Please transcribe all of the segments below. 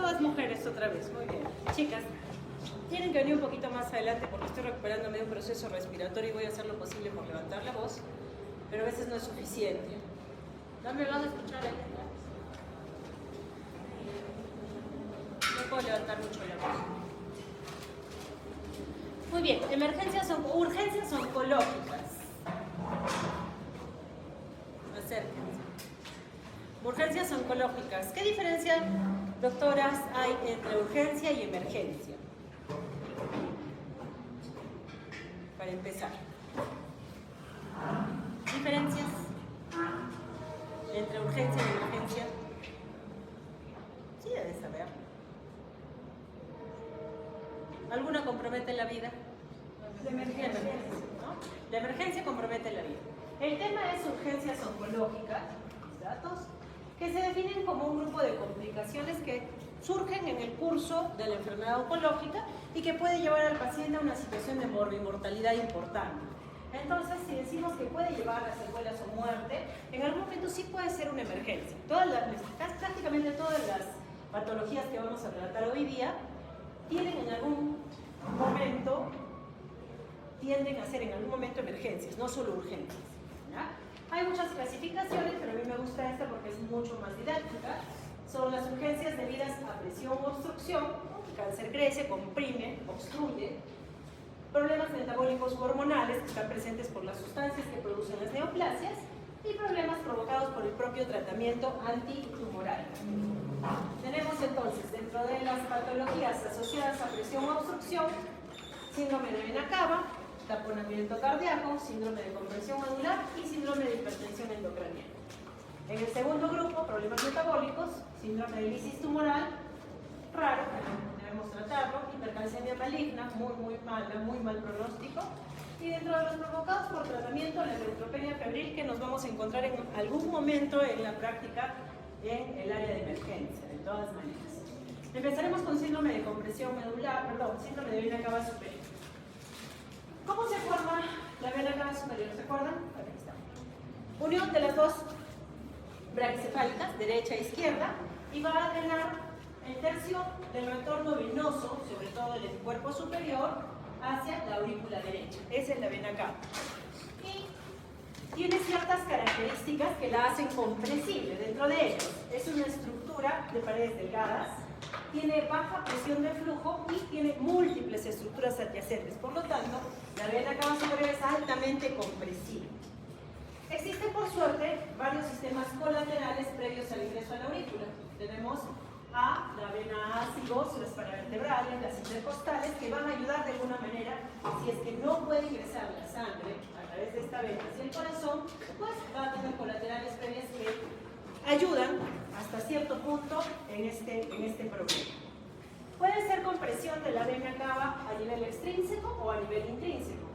todas mujeres otra vez, muy bien. Chicas, tienen que venir un poquito más adelante porque estoy recuperándome de un proceso respiratorio y voy a hacer lo posible por levantar la voz, pero a veces no es suficiente. ¿No me van a escuchar ahí? No puedo levantar mucho la voz. Muy bien, urgencias oncológicas. Acérquense. Urgencias oncológicas. ¿Qué diferencia, doctoras, hay entre urgencia y emergencia? Para empezar. ¿Diferencias entre urgencia y emergencia? Sí, debes saber. ¿Alguna compromete la vida? La emergencia, ¿no? La emergencia compromete la vida. El tema es urgencias oncológicas, mis datos, que se definen como un grupo de complicaciones que surgen en el curso de la enfermedad oncológica y que puede llevar al paciente a una situación de morbimortalidad importante. Entonces, si decimos que puede llevar a secuelas o muerte, en algún momento sí puede ser una emergencia. Prácticamente todas las patologías que vamos a tratar hoy día tienden a ser en algún momento emergencias, no solo urgencias, ¿ya? Hay muchas clasificaciones, pero a mí me gusta esta porque es mucho más didáctica. Son las urgencias debidas a presión o obstrucción. El cáncer crece, comprime, obstruye. Problemas metabólicos u hormonales que están presentes por las sustancias que producen las neoplasias y problemas provocados por el propio tratamiento antitumoral. Tenemos entonces, dentro de las patologías asociadas a presión o obstrucción, síndrome de vena cava, taponamiento cardíaco, síndrome de compresión medular y síndrome de hipertensión endocraniana. En el segundo grupo, problemas metabólicos, síndrome de lisis tumoral, raro, debemos tratarlo, hipercalcemia maligna, muy mal pronóstico, y dentro de los provocados por tratamiento, la neutropenia febril, que nos vamos a encontrar en algún momento en la práctica en el área de emergencia, de todas maneras. Empezaremos con síndrome de compresión medular, síndrome de vena cava superior. ¿Cómo se forma la vena cava superior? ¿Se acuerdan? Aquí está. Unión de las dos braquicefálicas, derecha e izquierda, y va a drenar el tercio del retorno venoso, sobre todo del cuerpo superior, hacia la aurícula derecha. Esa es la vena cava. Y tiene ciertas características que la hacen compresible. Dentro de ellos, es una estructura de paredes delgadas, tiene baja presión de flujo y tiene múltiples estructuras adyacentes. Por lo tanto, la vena cava superior es altamente compresible. Existen, por suerte, varios sistemas colaterales previos al ingreso a la aurícula. Tenemos a la vena ácigos, las paravertebrales, las intercostales, que van a ayudar de alguna manera, si es que no puede ingresar la sangre a través de esta vena hacia el corazón, pues va a tener colaterales previas que ayudan hasta cierto punto en este problema. Puede ser compresión de la vena cava a nivel extrínseco o a nivel intrínseco.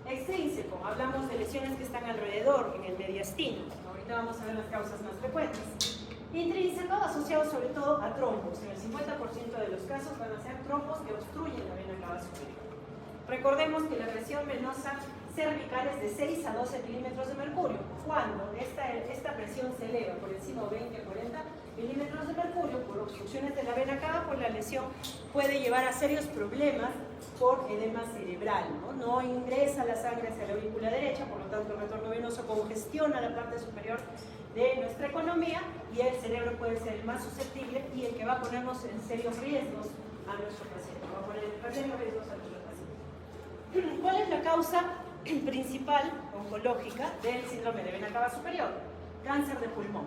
Extrínseco, hablamos de lesiones que están alrededor, en el mediastino. Ahorita vamos a ver las causas más frecuentes. Intrínseco, asociado sobre todo a trombos. En el 50% de los casos van a ser trombos que obstruyen la vena cava superior. Recordemos que la presión venosa cervical es de 6 a 12 milímetros de mercurio. Cuando esta presión se eleva por encima de 20 a 40 milímetros de mercurio por obstrucciones de la vena cava, pues la lesión puede llevar a serios problemas por edema cerebral, ¿no? No ingresa la sangre hacia la aurícula derecha, por lo tanto el retorno venoso congestiona la parte superior de nuestra economía y el cerebro puede ser el más susceptible y el que va a ponernos en serios riesgos a nuestro paciente. Va a poner en serios riesgos a nuestro paciente. ¿Cuál es la causa principal oncológica del síndrome de vena cava superior? Cáncer de pulmón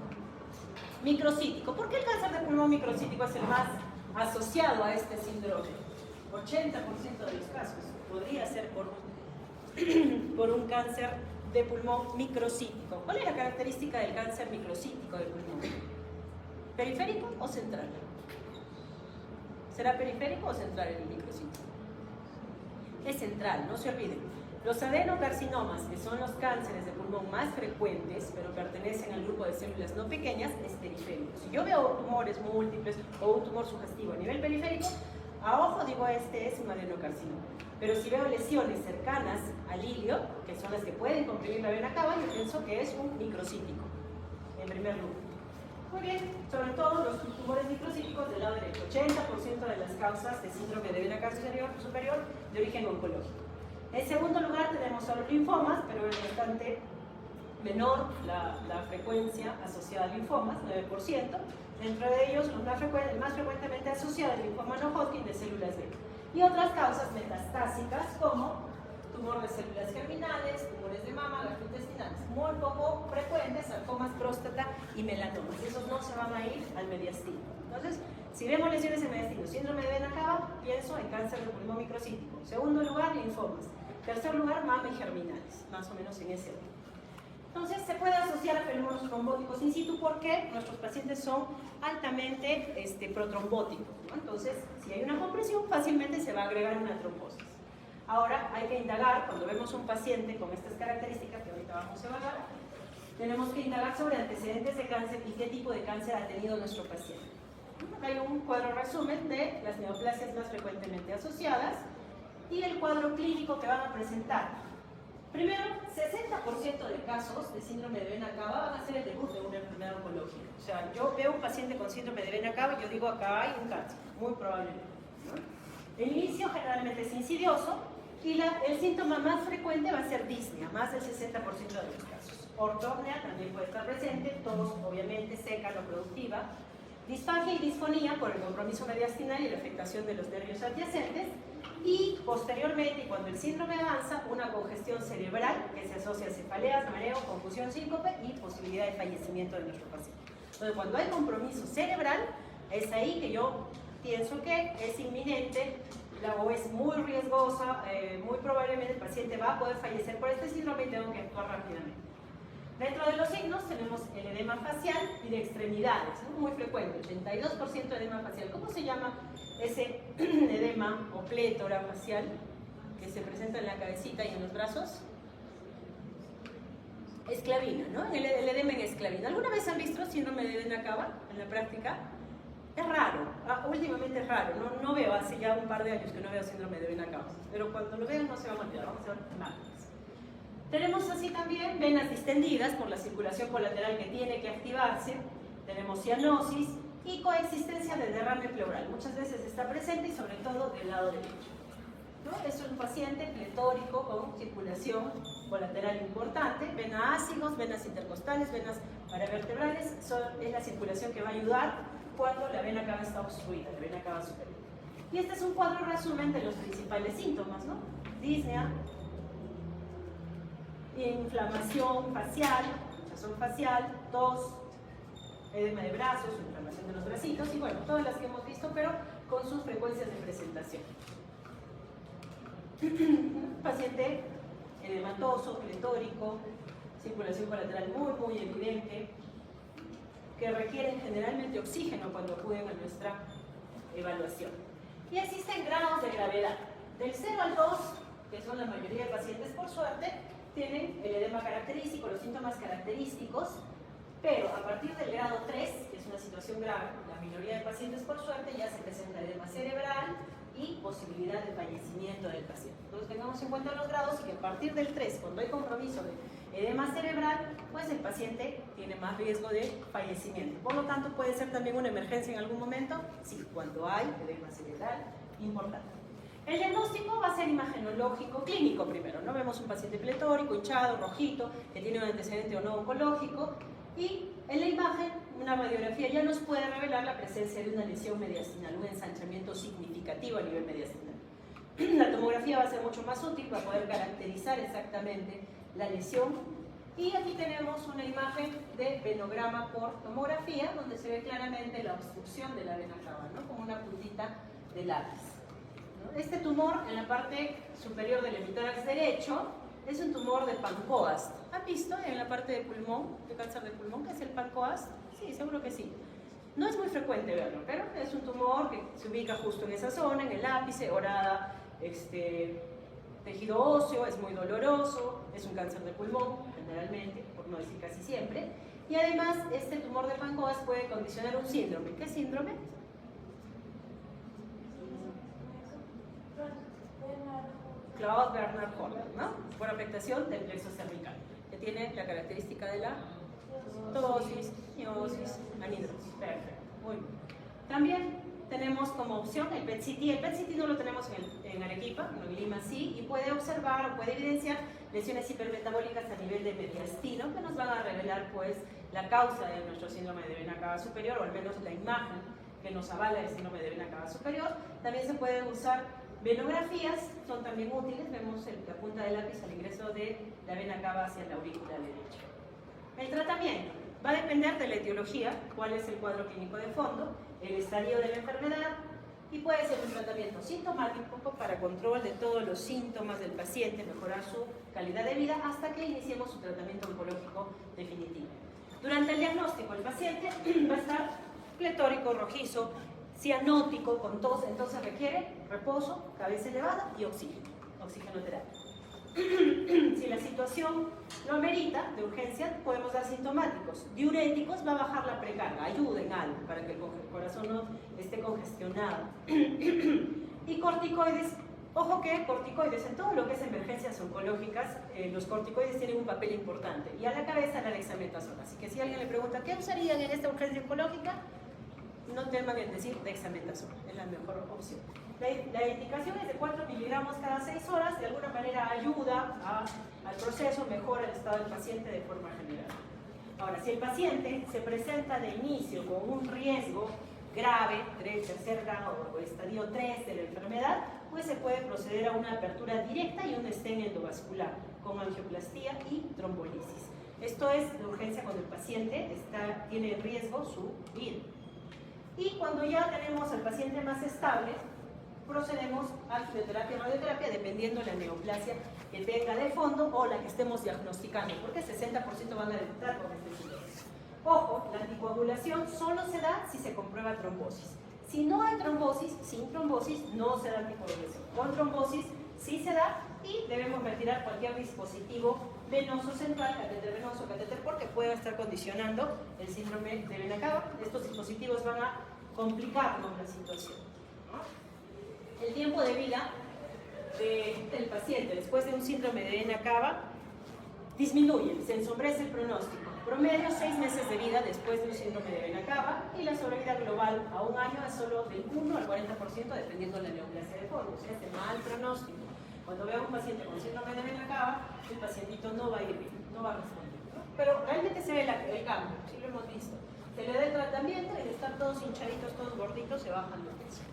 microcítico. ¿Por qué el cáncer de pulmón microcítico es el más asociado a este síndrome? 80% de los casos podría ser por un cáncer de pulmón microcítico. ¿Cuál es la característica del cáncer microcítico de pulmón? ¿Periférico o central? ¿Será periférico o central el microcítico? Es central, no se olviden. Los adenocarcinomas, que son los cánceres de pulmón más frecuentes, pero pertenecen al grupo de células no pequeñas, es periférico. Si yo veo tumores múltiples o un tumor sugestivo a nivel periférico, a ojo digo este es un adenocarcinoma. Pero si veo lesiones cercanas al ilio, que son las que pueden comprimir la vena cava, yo pienso que es un microcítico, en primer lugar. Muy bien, sobre todo los tumores microcíticos del lado derecho. 80% de las causas de síndrome de vena cava superior de origen oncológico. En segundo lugar tenemos a los linfomas, pero es bastante menor la frecuencia asociada a linfomas, 9%. Dentro de ellos, el más frecuentemente asociado al linfoma no Hodgkin de células B. Y otras causas metastásicas como tumor de células germinales, tumores de mama, gastrointestinales, muy poco frecuentes, sarcomas, próstata y melanomas. Esos no se van a ir al mediastino. Entonces, si vemos lesiones en mediastino, síndrome de vena cava, pienso en cáncer de pulmón microcítico. Segundo lugar, linfomas. Tercer lugar, mama y germinales, más o menos en ese orden. Entonces, se puede asociar a fenómenos trombóticos in situ porque nuestros pacientes son altamente protrombóticos, ¿no? Entonces, si hay una compresión, fácilmente se va a agregar una trombosis. Ahora, hay que indagar, cuando vemos un paciente con estas características que ahorita vamos a evaluar, tenemos que indagar sobre antecedentes de cáncer y qué tipo de cáncer ha tenido nuestro paciente. Hay un cuadro resumen de las neoplasias más frecuentemente asociadas y el cuadro clínico que van a presentar. Primero, 60% de casos de síndrome de vena cava van a ser el debut de una enfermedad oncológica. O sea, yo veo un paciente con síndrome de vena cava y yo digo, acá hay un cáncer, muy probablemente, ¿no? El inicio generalmente es insidioso y el síntoma más frecuente va a ser disnea, más del 60% de los casos. Ortopnea también puede estar presente, tos obviamente seca, no productiva. Disfagia y disfonía por el compromiso mediastinal y la afectación de los nervios adyacentes. Y posteriormente, cuando el síndrome avanza, una congestión cerebral que se asocia a cefaleas, mareo, confusión, síncope y posibilidad de fallecimiento de nuestro paciente. Entonces, cuando hay compromiso cerebral, es ahí que yo pienso que es inminente o es muy riesgosa, muy probablemente el paciente va a poder fallecer por este síndrome y tengo que actuar rápidamente. Dentro de los signos tenemos el edema facial y de extremidades, ¿no? Muy frecuente, 82% de edema facial. ¿Cómo se llama ese edema o plétora facial que se presenta en la cabecita y en los brazos? Esclavina, ¿no? El edema en esclavina. ¿Alguna vez han visto síndrome de vena cava en la práctica? Es raro, últimamente es raro, no veo, hace ya un par de años que no veo síndrome de vena cava, pero cuando lo vean no se van a olvidar, vamos a ver imágenes. Tenemos así también venas distendidas por la circulación colateral que tiene que activarse, tenemos cianosis y coexistencia de derrame pleural, muchas veces está presente y sobre todo del lado derecho, ¿no? Es un paciente pletórico con circulación colateral importante, venas ácigos, venas intercostales, venas paravertebrales, es la circulación que va a ayudar cuando la vena cava está obstruida, la vena cava superior. Y este es un cuadro resumen de los principales síntomas, ¿no? Disnea, inflamación facial, hinchazón facial, tos, edema de brazos, inflamación de los bracitos y bueno, todas las que hemos visto, pero con sus frecuencias de presentación. Paciente edematoso, pletórico, circulación colateral muy evidente, que requieren generalmente oxígeno cuando acuden a nuestra evaluación. Y existen grados de gravedad. Del 0 al 2, que son la mayoría de pacientes por suerte, tienen el edema característico, los síntomas característicos, pero a partir del grado 3, que es una situación grave, la mayoría de pacientes por suerte ya se presenta edema cerebral y posibilidad de fallecimiento del paciente. Entonces tengamos en cuenta los grados y que a partir del 3, cuando hay compromiso de edema cerebral, pues el paciente tiene más riesgo de fallecimiento. Por lo tanto, puede ser también una emergencia en algún momento, sí, cuando hay edema cerebral importante. El diagnóstico va a ser imagenológico clínico primero, ¿no? Vemos un paciente pletórico, hinchado, rojito, que tiene un antecedente o no oncológico, y en la imagen, una radiografía ya nos puede revelar la presencia de una lesión mediastinal, un ensanchamiento significativo a nivel mediastinal. La tomografía va a ser mucho más útil para poder caracterizar exactamente la lesión. Y aquí tenemos una imagen de venograma por tomografía, donde se ve claramente la obstrucción de la vena cava, ¿no? Como una puntita de lápiz. Este tumor en la parte superior del hemitórax derecho es un tumor de Pancoast. ¿Han visto en la parte de pulmón, de cáncer de pulmón, que es el Pancoast? Sí, seguro que sí. No es muy frecuente verlo, pero es un tumor que se ubica justo en esa zona, en el ápice, orada, tejido óseo, es muy doloroso, es un cáncer de pulmón, generalmente, por no decir casi siempre. Y además, este tumor de Pancoast puede condicionar un síndrome. ¿Qué síndrome? Claude-Bernard Horner, ¿no? Por afectación del plexo cervical, que tiene la característica de la ptosis, cianosis, anhidrosis. Perfecto, muy bien. También tenemos como opción el PET-CT. El PET-CT no lo tenemos en Arequipa, en Lima sí, y puede observar o puede evidenciar lesiones hipermetabólicas a nivel de mediastino que nos van a revelar pues la causa de nuestro síndrome de vena cava superior, o al menos la imagen que nos avala el síndrome de vena cava superior. También se pueden usar venografías, son también útiles. Vemos la punta del lápiz al ingreso de la vena cava hacia la aurícula derecha. El tratamiento va a depender de la etiología, cuál es el cuadro clínico de fondo, el estadio de la enfermedad, y puede ser un tratamiento sintomático para control de todos los síntomas del paciente, mejorar su calidad de vida hasta que iniciemos su tratamiento oncológico definitivo. Durante el diagnóstico el paciente va a estar pletórico, rojizo, cianótico, con tos, entonces requiere reposo, cabeza elevada y oxigenoterapia. Si la situación lo amerita, de urgencia, podemos dar sintomáticos. Diuréticos va a bajar la precarga, ayuda en algo para que el corazón no esté congestionado. Y corticoides, ojo que corticoides, en todo lo que es emergencias oncológicas, los corticoides tienen un papel importante. Y a la cabeza la dexametasona. Así que si alguien le pregunta, ¿qué usarían en esta urgencia oncológica? No teman en decir dexametasona, es la mejor opción. La indicación es de 4 miligramos cada 6 horas, de alguna manera ayuda al proceso, mejora el estado del paciente de forma general. Ahora, si el paciente se presenta de inicio con un riesgo grave, tercer grado o estadio 3 de la enfermedad, pues se puede proceder a una apertura directa y un stent endovascular con angioplastía y trombolisis. Esto es de urgencia cuando el paciente tiene en riesgo su vida. Y cuando ya tenemos al paciente más estable, procedemos a quimioterapia y radioterapia dependiendo de la neoplasia que tenga de fondo o la que estemos diagnosticando, porque 60% van a debutar con este síndrome. Ojo, la anticoagulación solo se da si se comprueba trombosis. Si no hay trombosis, sin trombosis no se da anticoagulación. Con trombosis sí se da y debemos retirar cualquier dispositivo venoso central, catéter venoso, catéter, porque puede estar condicionando el síndrome de vena cava. Estos dispositivos van a complicarnos la situación. El tiempo de vida del paciente después de un síndrome de vena cava disminuye, se ensombrece el pronóstico. Promedio 6 meses de vida después de un síndrome de vena cava, y la sobrevida global a un año es solo del 1 al 40% dependiendo de la neoplasia de fondo, o sea, es de mal pronóstico. Cuando vea a un paciente con síndrome de vena cava, el pacientito no va a ir bien, no va a responder, ¿no? Pero realmente se ve el cambio, sí lo hemos visto. Se le da el tratamiento y de estar todos hinchaditos, todos gorditos, se bajan los pesos.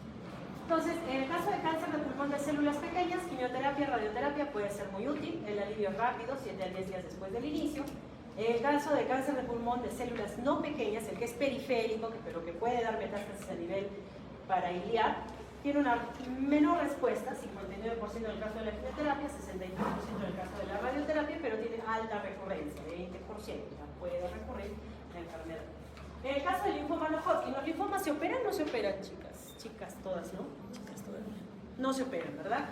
Entonces, en el caso de cáncer de pulmón de células pequeñas, quimioterapia, radioterapia puede ser muy útil, el alivio es rápido, 7 a 10 días después del inicio. En el caso de cáncer de pulmón de células no pequeñas, el que es periférico, pero que puede dar metástasis a nivel parailiar, tiene una menor respuesta, 59% en el caso de la quimioterapia, 63% en el caso de la radioterapia, pero tiene alta recurrencia, 20%, ya puede recurrir la enfermedad. En el caso del linfoma no Hodgkin, ¿los linfomas se operan o no se operan, chicas? Chicas todas, ¿no? Chicas todas. No se operan, ¿verdad?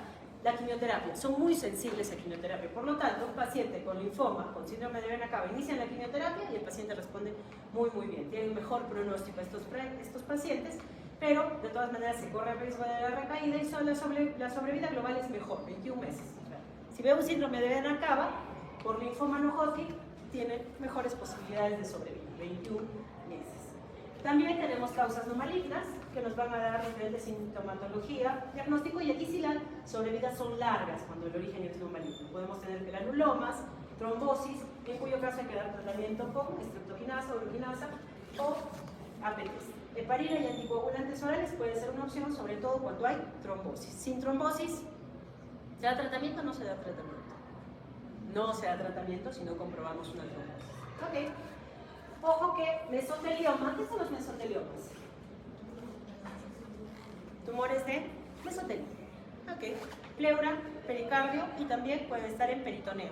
La quimioterapia, son muy sensibles a quimioterapia, por lo tanto, un paciente con linfoma, con síndrome de vena cava, inicia la quimioterapia y el paciente responde muy bien. Tienen un mejor pronóstico estos pacientes, pero de todas maneras se corre el riesgo de la recaída y la sobrevida global es mejor, 21 meses. Si veo un síndrome de vena cava, por linfoma no Hodgkin, tienen mejores posibilidades de sobrevivir, 21 meses. También tenemos causas no malignas que nos van a dar nivel de sintomatología, diagnóstico, y aquí sí las sobrevidas son largas cuando el origen es no maligno. Podemos tener granulomas, trombosis, en cuyo caso hay que dar tratamiento con estreptoquinasa, uroquinasa o APTs. Heparina y anticoagulantes orales puede ser una opción, sobre todo cuando hay trombosis. Sin trombosis, ¿se da tratamiento o no se da tratamiento? No se da tratamiento si no comprobamos una trombosis. Ok. Ojo que mesotelioma, ¿qué son los mesoteliomas? Tumores de mesotelio. Ok. Pleura, pericardio y también pueden estar en peritoneo.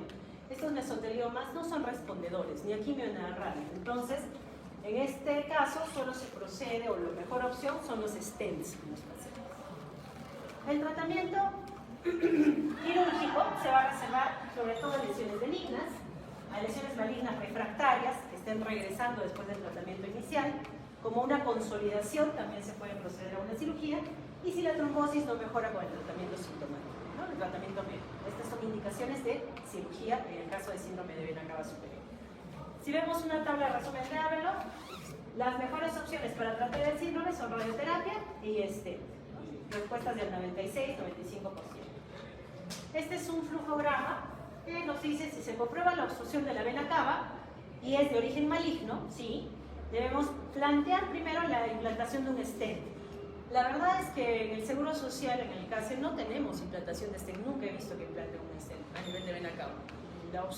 Estos mesoteliomas no son respondedores ni a quimio ni a radio. Entonces, en este caso solo se procede, o la mejor opción son los stents en los pacientes. El tratamiento quirúrgico se va a reservar sobre todo en lesiones benignas, a lesiones malignas refractarias que estén regresando después del tratamiento inicial. Como una consolidación también se puede proceder a una cirugía, y si la trombosis no mejora con el tratamiento sintomático, ¿no? El tratamiento médico. Estas son indicaciones de cirugía en el caso de síndrome de vena cava superior. Si vemos una tabla de resumen de Avalon, las mejores opciones para tratar el síndrome son radioterapia y respuestas del 96-95%. Este es un flujograma que nos dice si se comprueba la obstrucción de la vena cava y es de origen maligno, sí, debemos plantear primero la implantación de un stent. La verdad es que en el Seguro Social, en el CASE, no tenemos implantación de stent. Nunca he visto que implante un stent a nivel de vena cava.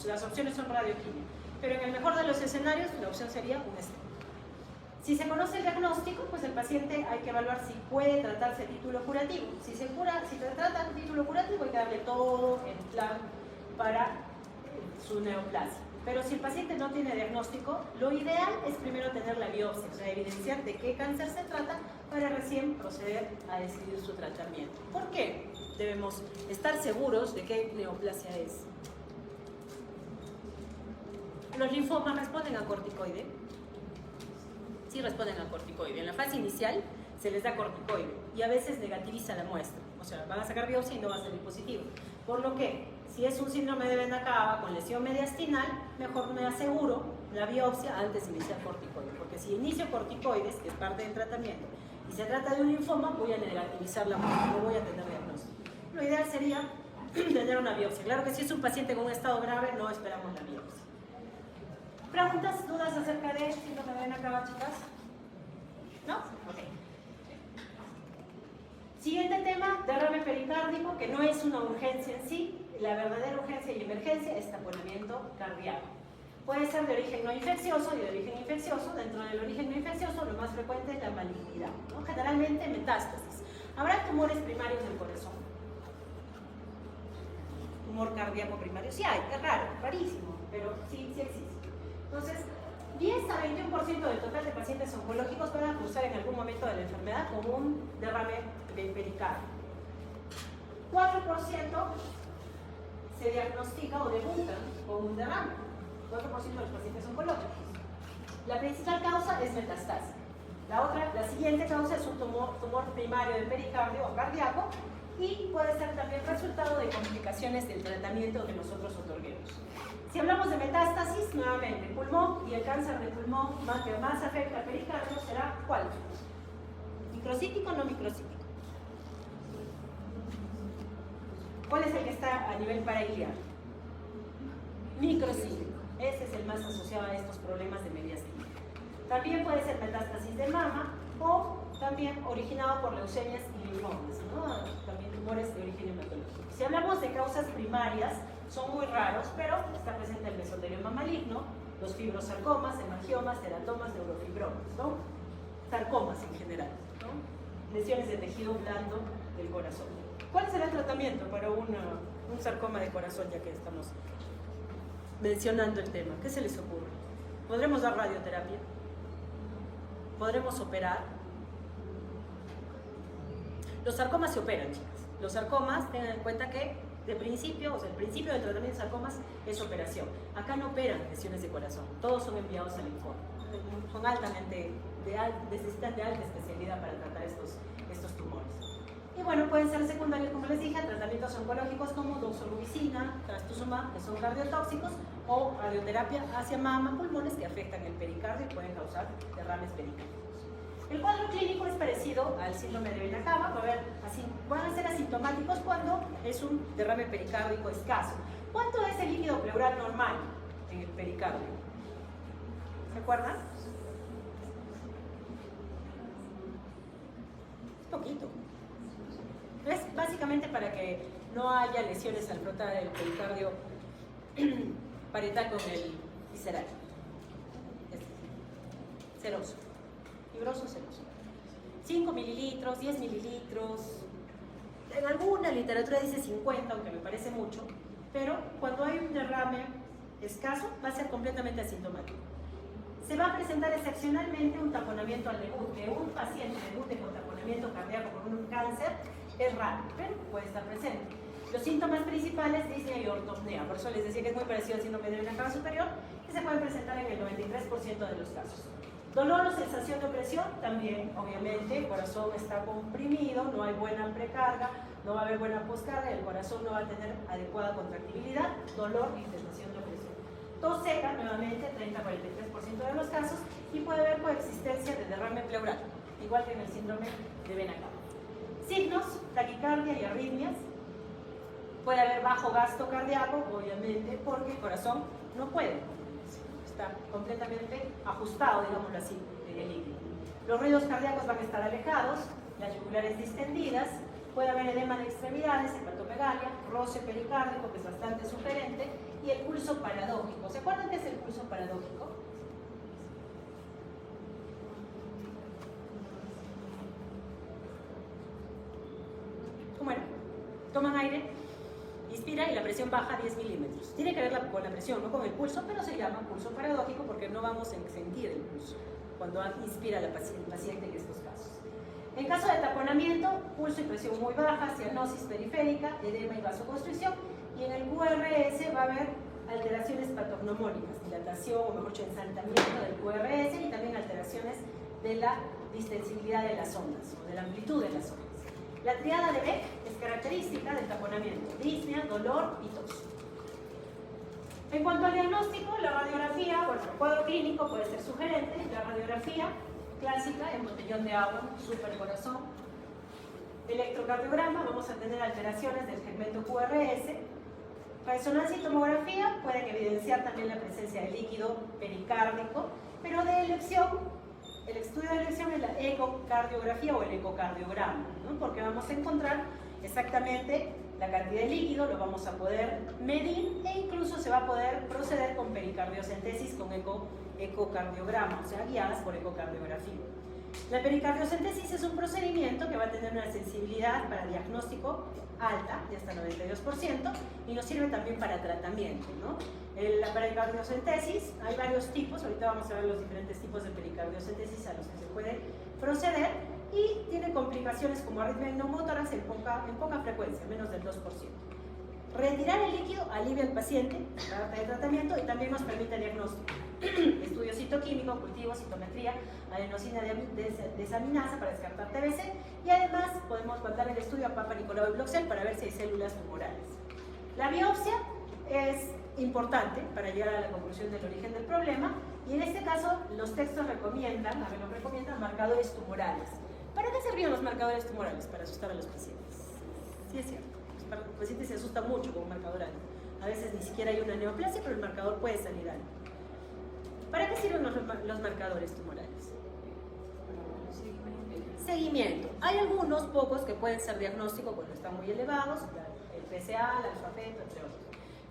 Las opciones son radioquímica, pero en el mejor de los escenarios la opción sería un stent. Si se conoce el diagnóstico, pues el paciente hay que evaluar si puede tratarse título curativo. Si se trata un título curativo, hay que darle todo el plan para su neoplasia. Pero si el paciente no tiene diagnóstico, lo ideal es primero tener la biopsia, o sea, evidenciar de qué cáncer se trata para recién proceder a decidir su tratamiento. ¿Por qué? Debemos estar seguros de qué neoplasia es. ¿Los linfomas responden a corticoide? Sí responden a corticoide. En la fase inicial se les da corticoide y a veces negativiza la muestra. O sea, van a sacar biopsia y no va a salir positivo. Por lo que, si es un síndrome de vena cava con lesión mediastinal, mejor me aseguro la biopsia antes de iniciar corticoide. Porque si inicio corticoides, que es parte del tratamiento, y se trata de un linfoma, voy a negativizar la muestra, no voy a tener diagnóstico. Lo ideal sería tener una biopsia. Claro que si es un paciente con un estado grave, no esperamos la biopsia. ¿Preguntas, dudas acerca de síndrome de vena cava, chicas? ¿No? Ok. Siguiente tema, derrame pericárdico, que no es una urgencia en sí. La verdadera urgencia y emergencia es taponamiento cardíaco. Puede ser de origen no infeccioso y de origen infeccioso. Dentro del origen no infeccioso, lo más frecuente es la malignidad, ¿no? Generalmente metástasis. ¿Habrá tumores primarios del corazón? Tumor cardíaco primario. Sí hay, es raro, rarísimo, pero sí existe. Entonces, 10 a 21% del total de pacientes oncológicos van a cursar en algún momento de la enfermedad con un derrame pericardio. 4% se diagnostica o debutan con un derrame. 4% de los pacientes oncológicos. La principal causa es metastasia. La siguiente causa es un tumor primario del pericardio o cardíaco y puede ser también resultado de complicaciones del tratamiento que nosotros otorguemos. Si hablamos de metástasis, nuevamente, pulmón y el cáncer de pulmón que más afecta al pericardio será ¿cuál? ¿Microcítico o no microcítico? ¿Cuál es el que está a nivel parailiar? Microcítico. Ese es el más asociado a estos problemas de mediastina. También puede ser metástasis de mama o también originado por leucemias y linfomas, ¿no? También tumores de origen hematológico. Si hablamos de causas primarias, son muy raros, pero está presente el mesotelioma maligno, los fibrosarcomas, hemangiomas, teratomas, neurofibromas, ¿no? Sarcomas en general, ¿no? Lesiones de tejido blando del corazón. ¿Cuál será el tratamiento para un sarcoma de corazón, ya que estamos mencionando el tema? ¿Qué se les ocurre? ¿Podremos dar radioterapia? ¿Podremos operar? Los sarcomas se operan, chicas. Los sarcomas, tengan en cuenta que el principio del tratamiento de sarcomas es operación. Acá no operan lesiones de corazón, todos son enviados al linfoma. Son altamente, necesitan de alta especialidad para tratar estos tumores. Y bueno, pueden ser secundarios, como les dije, a tratamientos oncológicos como doxorubicina, trastuzumab, que son cardiotóxicos, o radioterapia hacia mama, pulmones que afectan el pericardio y pueden causar derrames pericárdicos. El cuadro clínico es parecido al síndrome de vena cava, van a ser asintomáticos cuando es un derrame pericárdico escaso. ¿Cuánto es el líquido pleural normal en el pericardio? ¿Se acuerdan? Es poquito. Es básicamente para que no haya lesiones al frotar el pericardio parietal con el visceral. Seroso. Fibroso, seroso. 5 mililitros, 10 mililitros. En alguna literatura dice 50, aunque me parece mucho. Pero cuando hay un derrame escaso, va a ser completamente asintomático. Se va a presentar excepcionalmente un taponamiento al debut. Que un paciente debute con taponamiento cardíaco con un cáncer es raro, pero puede estar presente. Los síntomas principales es disnea y ortopnea. Por eso les decía que es muy parecido al síndrome de vena cava superior, que se pueden presentar en el 93% de los casos. Dolor o sensación de opresión, también, obviamente, el corazón está comprimido, no hay buena precarga, no va a haber buena poscarga, el corazón no va a tener adecuada contractibilidad, dolor y sensación de opresión. Tos seca, nuevamente, 30-43% de los casos, y puede haber coexistencia de derrame pleural, igual que en el síndrome de vena cava. Signos: taquicardia y arritmias. Puede haber bajo gasto cardíaco, obviamente, porque el corazón no puede, está completamente ajustado, digámoslo así, en el líquido. Los ruidos cardíacos van a estar alejados, las yugulares distendidas, puede haber edema de extremidades, hepatomegalia, roce pericárdico, que es bastante sugerente, y el pulso paradójico. ¿Se acuerdan qué es el pulso paradójico? ¿Cómo era? Toman aire, inspira y la presión baja 10 milímetros. Tiene que ver con la presión, no con el pulso, pero se llama pulso paradójico porque no vamos a sentir el pulso cuando inspira el paciente en estos casos. En caso de taponamiento, pulso y presión muy baja, cianosis periférica, edema y vasoconstricción, y en el QRS va a haber alteraciones patognomónicas, dilatación o mejor dicho ensanchamiento del QRS, y también alteraciones de la distensibilidad de las ondas o de la amplitud de las ondas. La triada de Beck es característica del taponamiento: disnea, dolor y tos. En cuanto al diagnóstico, la radiografía, bueno, el cuadro clínico puede ser sugerente. La radiografía clásica en botellón de agua, supercorazón. Electrocardiograma, vamos a tener alteraciones del segmento QRS. Resonancia y tomografía pueden evidenciar también la presencia de líquido pericárdico, pero de elección, el estudio de elección es la ecocardiografía o el ecocardiograma, ¿no? Porque vamos a encontrar exactamente la cantidad de líquido, lo vamos a poder medir e incluso se va a poder proceder con pericardiocentesis con ecocardiograma, o sea, guiadas por ecocardiografía. La pericardiocentesis es un procedimiento que va a tener una sensibilidad para diagnóstico alta, de hasta 92%, y nos sirve también para tratamiento, ¿no? La pericardiocentesis, hay varios tipos, ahorita vamos a ver los diferentes tipos de pericardiocentesis a los que se puede proceder, y tiene complicaciones como arritmia y neumotórax en poca frecuencia, menos del 2%. Retirar el líquido alivia al paciente, la de tratamiento, y también nos permite el diagnóstico. Estudio citoquímico, cultivo, citometría, adenosina desaminasa para descartar TBC, y además podemos mandar el estudio a Papa Nicolau y Bloxel para ver si hay células tumorales. La biopsia es importante para llegar a la conclusión del origen del problema, y en este caso los textos recomiendan marcadores tumorales. ¿Para qué servían los marcadores tumorales? Para asustar a los pacientes. Sí, es cierto. Los pacientes se asustan mucho con un marcador alto. A veces ni siquiera hay una neoplasia, pero el marcador puede salir alto. ¿Para qué sirven los marcadores tumorales? Seguimiento. Hay algunos pocos que pueden ser diagnóstico cuando están muy elevados, el PSA, el alfa-feto, entre otros.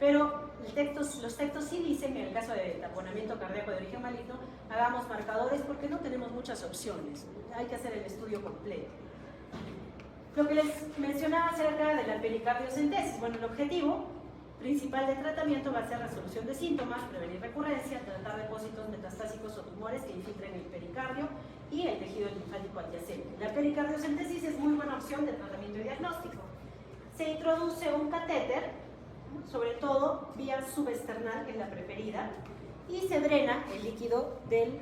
Pero los textos sí dicen que en el caso de taponamiento cardíaco de origen maligno, hagamos marcadores porque no tenemos muchas opciones. Hay que hacer el estudio completo. Lo que les mencionaba acerca de la pericardiocentesis, bueno, el objetivo principal de tratamiento va a ser resolución de síntomas, prevenir recurrencia, tratar depósitos metastásicos o tumores que infiltren el pericardio y el tejido linfático adyacente. La pericardiocentesis es muy buena opción de tratamiento y diagnóstico. Se introduce un catéter, sobre todo vía subesternal, que es la preferida, y se drena el líquido del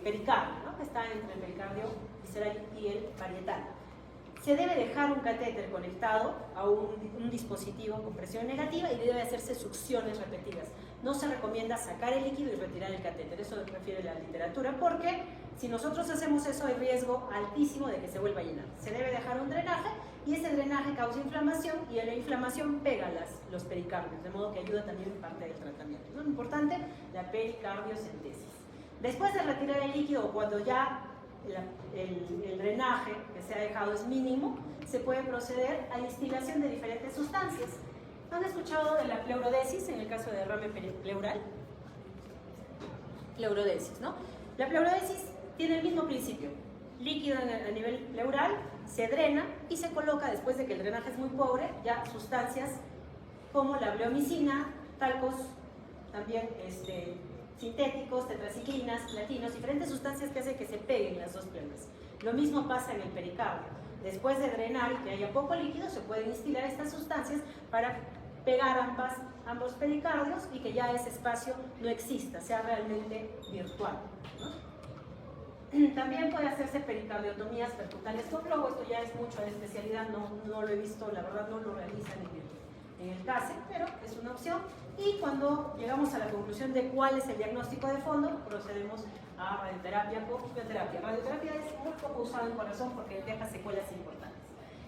pericardio, ¿no? Que está entre el pericardio visceral y el parietal. Se debe dejar un catéter conectado a un dispositivo con presión negativa y debe hacerse succiones repetidas. No se recomienda sacar el líquido y retirar el catéter, eso refiere la literatura, porque si nosotros hacemos eso hay riesgo altísimo de que se vuelva a llenar. Se debe dejar un drenaje y ese drenaje causa inflamación y la inflamación pega los pericardios, de modo que ayuda también en parte del tratamiento. ¿No? Importante, la pericardiocentesis. Después de retirar el líquido, cuando ya el drenaje que se ha dejado es mínimo, se puede proceder a instilación de diferentes sustancias. ¿Han escuchado de la pleurodesis en el caso de derrame pleural? Pleurodesis, ¿no? La pleurodesis tiene el mismo principio. Líquido a nivel pleural, se drena y se coloca, después de que el drenaje es muy pobre, ya sustancias como la bleomicina, talcos, también sintéticos, tetraciclinas, platinos, diferentes sustancias que hacen que se peguen las dos pleuras. Lo mismo pasa en el pericardio. Después de drenar y que haya poco líquido, se pueden instilar estas sustancias para pegar ambos pericardios y que ya ese espacio no exista, sea realmente virtual, ¿no? También puede hacerse pericardiotomías percutales con globo. Esto ya es mucho de especialidad, no lo he visto, la verdad no lo realizan en el CASE, pero es una opción. Y cuando llegamos a la conclusión de cuál es el diagnóstico de fondo, procedemos a radioterapia o quimioterapia. Radioterapia es muy poco usada en corazón porque deja secuelas importantes.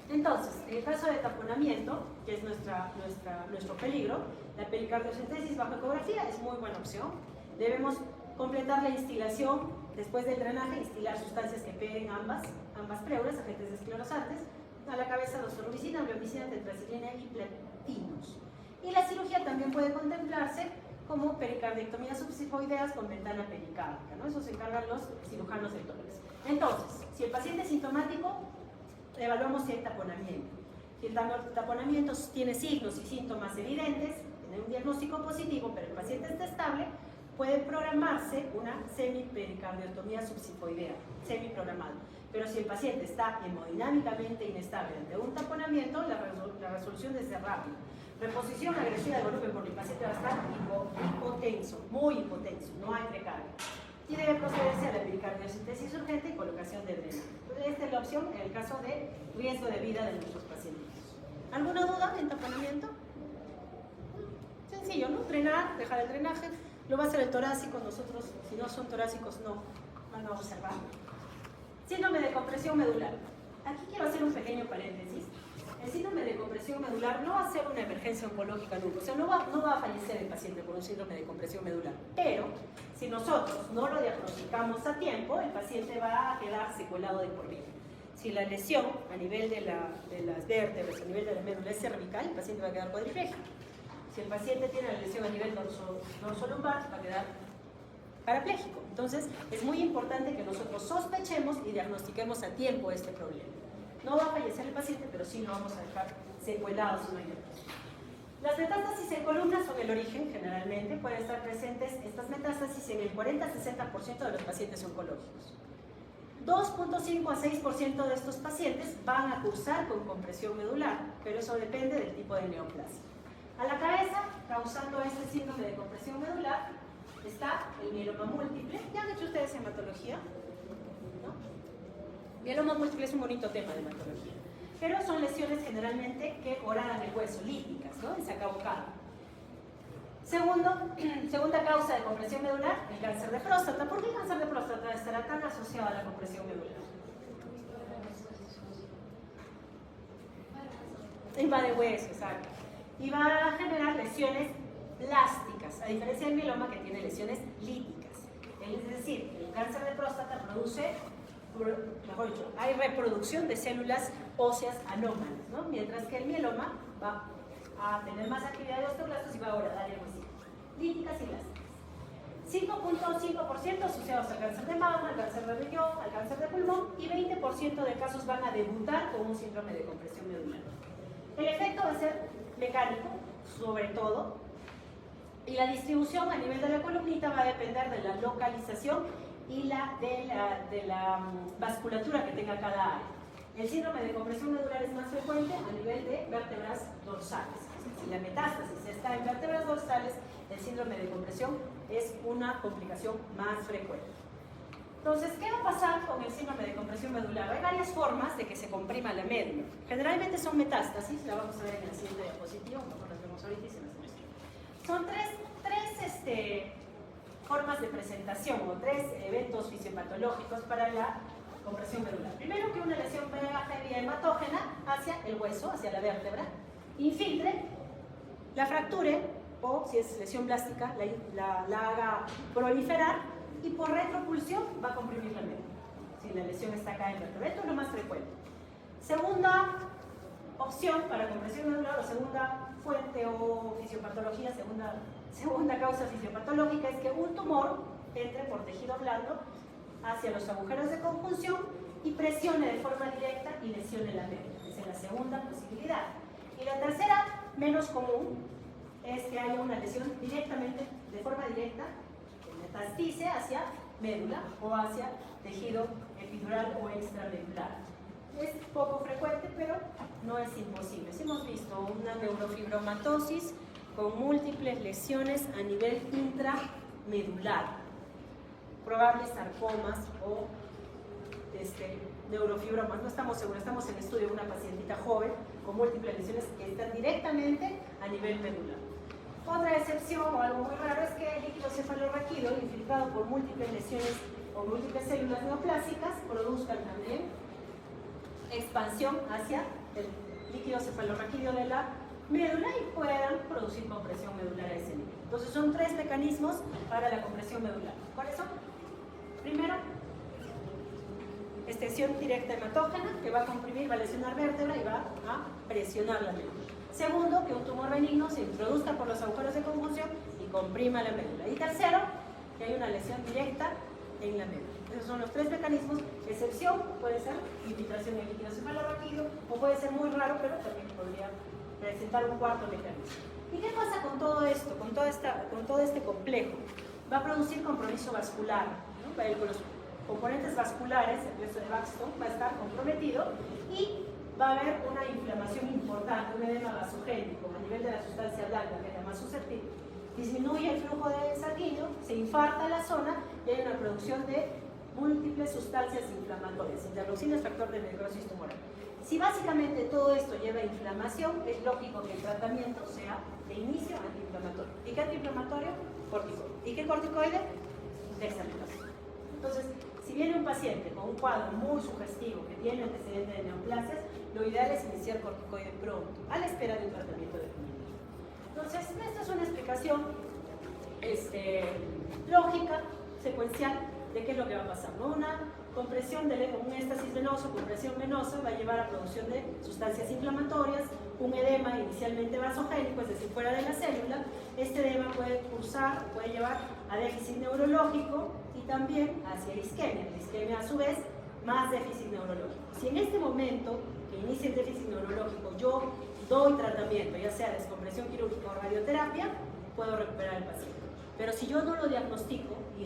Entonces, en el caso de taponamiento, que es nuestro peligro, la pericardiocentesis bajo ecografía es muy buena opción. Debemos completar la instilación después del drenaje, instilar sustancias que peguen ambas pleuras, agentes desclerosantes, a la cabeza doxorubicina, ambriopicina, tetraciclina y platinos. Y la cirugía también puede contemplarse como pericardiectomía subsifoideas con ventana pericárdica, ¿no? Eso se encargan los cirujanos del tórax. Entonces, si el paciente es sintomático, evaluamos si hay taponamiento. Si el taponamiento tiene signos y síntomas evidentes, tiene un diagnóstico positivo, pero el paciente está estable, puede programarse una semipericardiectomía subsifoidea, semiprogramada. Pero si el paciente está hemodinámicamente inestable ante un taponamiento, la resolución debe ser rápida. Reposición agresiva del volumen porque el paciente va a estar hipotenso, muy hipotenso, no hay recarga. Y debe procederse a la pericardiocentesis urgente y colocación de drenaje. Esta es la opción en el caso de riesgo de vida de nuestros pacientes. ¿Alguna duda en taponamiento? Sencillo, ¿no? Drenar, dejar el drenaje. Lo va a hacer el torácico, nosotros, si no son torácicos, no van a observar. Síndrome de compresión medular. Aquí quiero hacer un pequeño paréntesis. El síndrome de compresión medular no va a ser una emergencia oncológica nunca, o sea, no va a fallecer el paciente por un síndrome de compresión medular, pero si nosotros no lo diagnosticamos a tiempo, el paciente va a quedar secuelado de por vida. Si la lesión a nivel de las vértebras, a nivel de la médula es cervical, el paciente va a quedar cuadripléjico. Si el paciente tiene la lesión a nivel dorsolumbar, va a quedar parapléjico. Entonces, es muy importante que nosotros sospechemos y diagnostiquemos a tiempo este problema. No va a fallecer el paciente, pero sí lo vamos a dejar secuelado si no hay diagnóstico. Las metástasis en columna son el origen, generalmente. Pueden estar presentes estas metástasis en el 40-60% de los pacientes oncológicos. 2.5 a 6% de estos pacientes van a cursar con compresión medular, pero eso depende del tipo de neoplasia. A la cabeza, causando este síndrome de compresión medular, está el mieloma múltiple. ¿Ya han hecho ustedes hematología? Mieloma múltiple es un bonito tema de hematología, pero son lesiones generalmente que horadan el hueso, líticas, ¿no? En saca bocado. Segunda causa de compresión medular, el cáncer de próstata. ¿Por qué el cáncer de próstata estará tan asociado a la compresión medular? Invade hueso, exacto. Y va a generar lesiones plásticas, a diferencia del mieloma que tiene lesiones líticas. Es decir, el cáncer de próstata produce, mejor dicho, hay reproducción de células óseas anómalas, ¿no? Mientras que el mieloma va a tener más actividad de osteoblastos y va a horadar el huesito. Líticas y elásticas. 5.5% asociados al cáncer de mama, al cáncer de riñón, al cáncer de pulmón, y 20% de casos van a debutar con un síndrome de compresión medular. El efecto va a ser mecánico, sobre todo, y la distribución a nivel de la columnita va a depender de la localización y de la vasculatura que tenga cada área. El síndrome de compresión medular es más frecuente a nivel de vértebras dorsales. Si la metástasis está en vértebras dorsales, el síndrome de compresión es una complicación más frecuente. Entonces, ¿qué va a pasar con el síndrome de compresión medular? Hay varias formas de que se comprima la médula. Generalmente son metástasis, la vamos a ver en el siguiente diapositivo, mejor las vemos ahorita y se las muestro. Son tres formas de presentación o tres eventos fisiopatológicos para la compresión medular. Primero, que una lesión vía hematógena hacia el hueso, hacia la vértebra, infiltre, la fracture, o si es lesión plástica, la haga proliferar, y por retropulsión va a comprimir la médula. Si la lesión está acá en el vértebra, esto es lo más frecuente. Segunda opción para compresión medular, o segunda fuente o fisiopatología, segunda causa fisiopatológica, es que un tumor entre por tejido blando hacia los agujeros de conjunción y presione de forma directa y lesione la médula. Esa es la segunda posibilidad. Y la tercera, menos común, es que haya una lesión directamente, de forma directa, que metastice hacia médula o hacia tejido epidural o extramedular. Es poco frecuente, pero no es imposible. Si hemos visto una neurofibromatosis con múltiples lesiones a nivel intramedular, probables sarcomas o neurofibromas. No estamos seguros, estamos en estudio de una pacientita joven con múltiples lesiones que están directamente a nivel medular. Otra excepción o algo muy raro es que el líquido cefalorraquídeo, infiltrado por múltiples lesiones o múltiples células neoplásicas, produzcan también expansión hacia el líquido cefalorraquídeo de la médula y puedan producir compresión medular a ese nivel. Entonces son tres mecanismos para la compresión medular. ¿Cuáles son? Primero, extensión directa hematógena, que va a comprimir, va a lesionar vértebra y va a presionar la médula. Segundo, que un tumor benigno se introduzca por los agujeros de conjunción y comprima la médula. Y tercero, que hay una lesión directa en la médula. Esos son los tres mecanismos. Excepción puede ser infiltración de líquido cefalorraquídeo, o puede ser muy raro, pero también podría presentar un cuarto mecanismo. ¿Y qué pasa con todo esto, con todo este complejo? Va a producir compromiso vascular, ¿no? Con los componentes vasculares, el hueso de Baxton va a estar comprometido y va a haber una inflamación importante, un edema vasogénico a nivel de la sustancia blanca, que es la más susceptible. Disminuye el flujo de sanguíneo, se infarta la zona y hay una producción de múltiples sustancias inflamatorias, interleucinas, factor de necrosis tumoral. Si básicamente todo esto lleva a inflamación, es lógico que el tratamiento sea de inicio antiinflamatorio. ¿Y qué antiinflamatorio? Corticoide. ¿Y qué corticoide? Dexametasona. Entonces, si viene un paciente con un cuadro muy sugestivo que tiene antecedente de neoplasias, lo ideal es iniciar corticoide pronto, a la espera de un tratamiento definitivo. Entonces, esta es una explicación lógica, secuencial, de qué es lo que va a pasar, ¿no? Una compresión un éstasis venoso, compresión venosa, va a llevar a producción de sustancias inflamatorias, un edema inicialmente vasogénico, es decir, fuera de la célula. Este edema puede cursar, puede llevar a déficit neurológico y también hacia isquemia. La isquemia, a su vez, más déficit neurológico. Si en este momento que inicia el déficit neurológico yo doy tratamiento, ya sea descompresión quirúrgica o radioterapia, puedo recuperar al paciente. Pero si yo no lo diagnostico y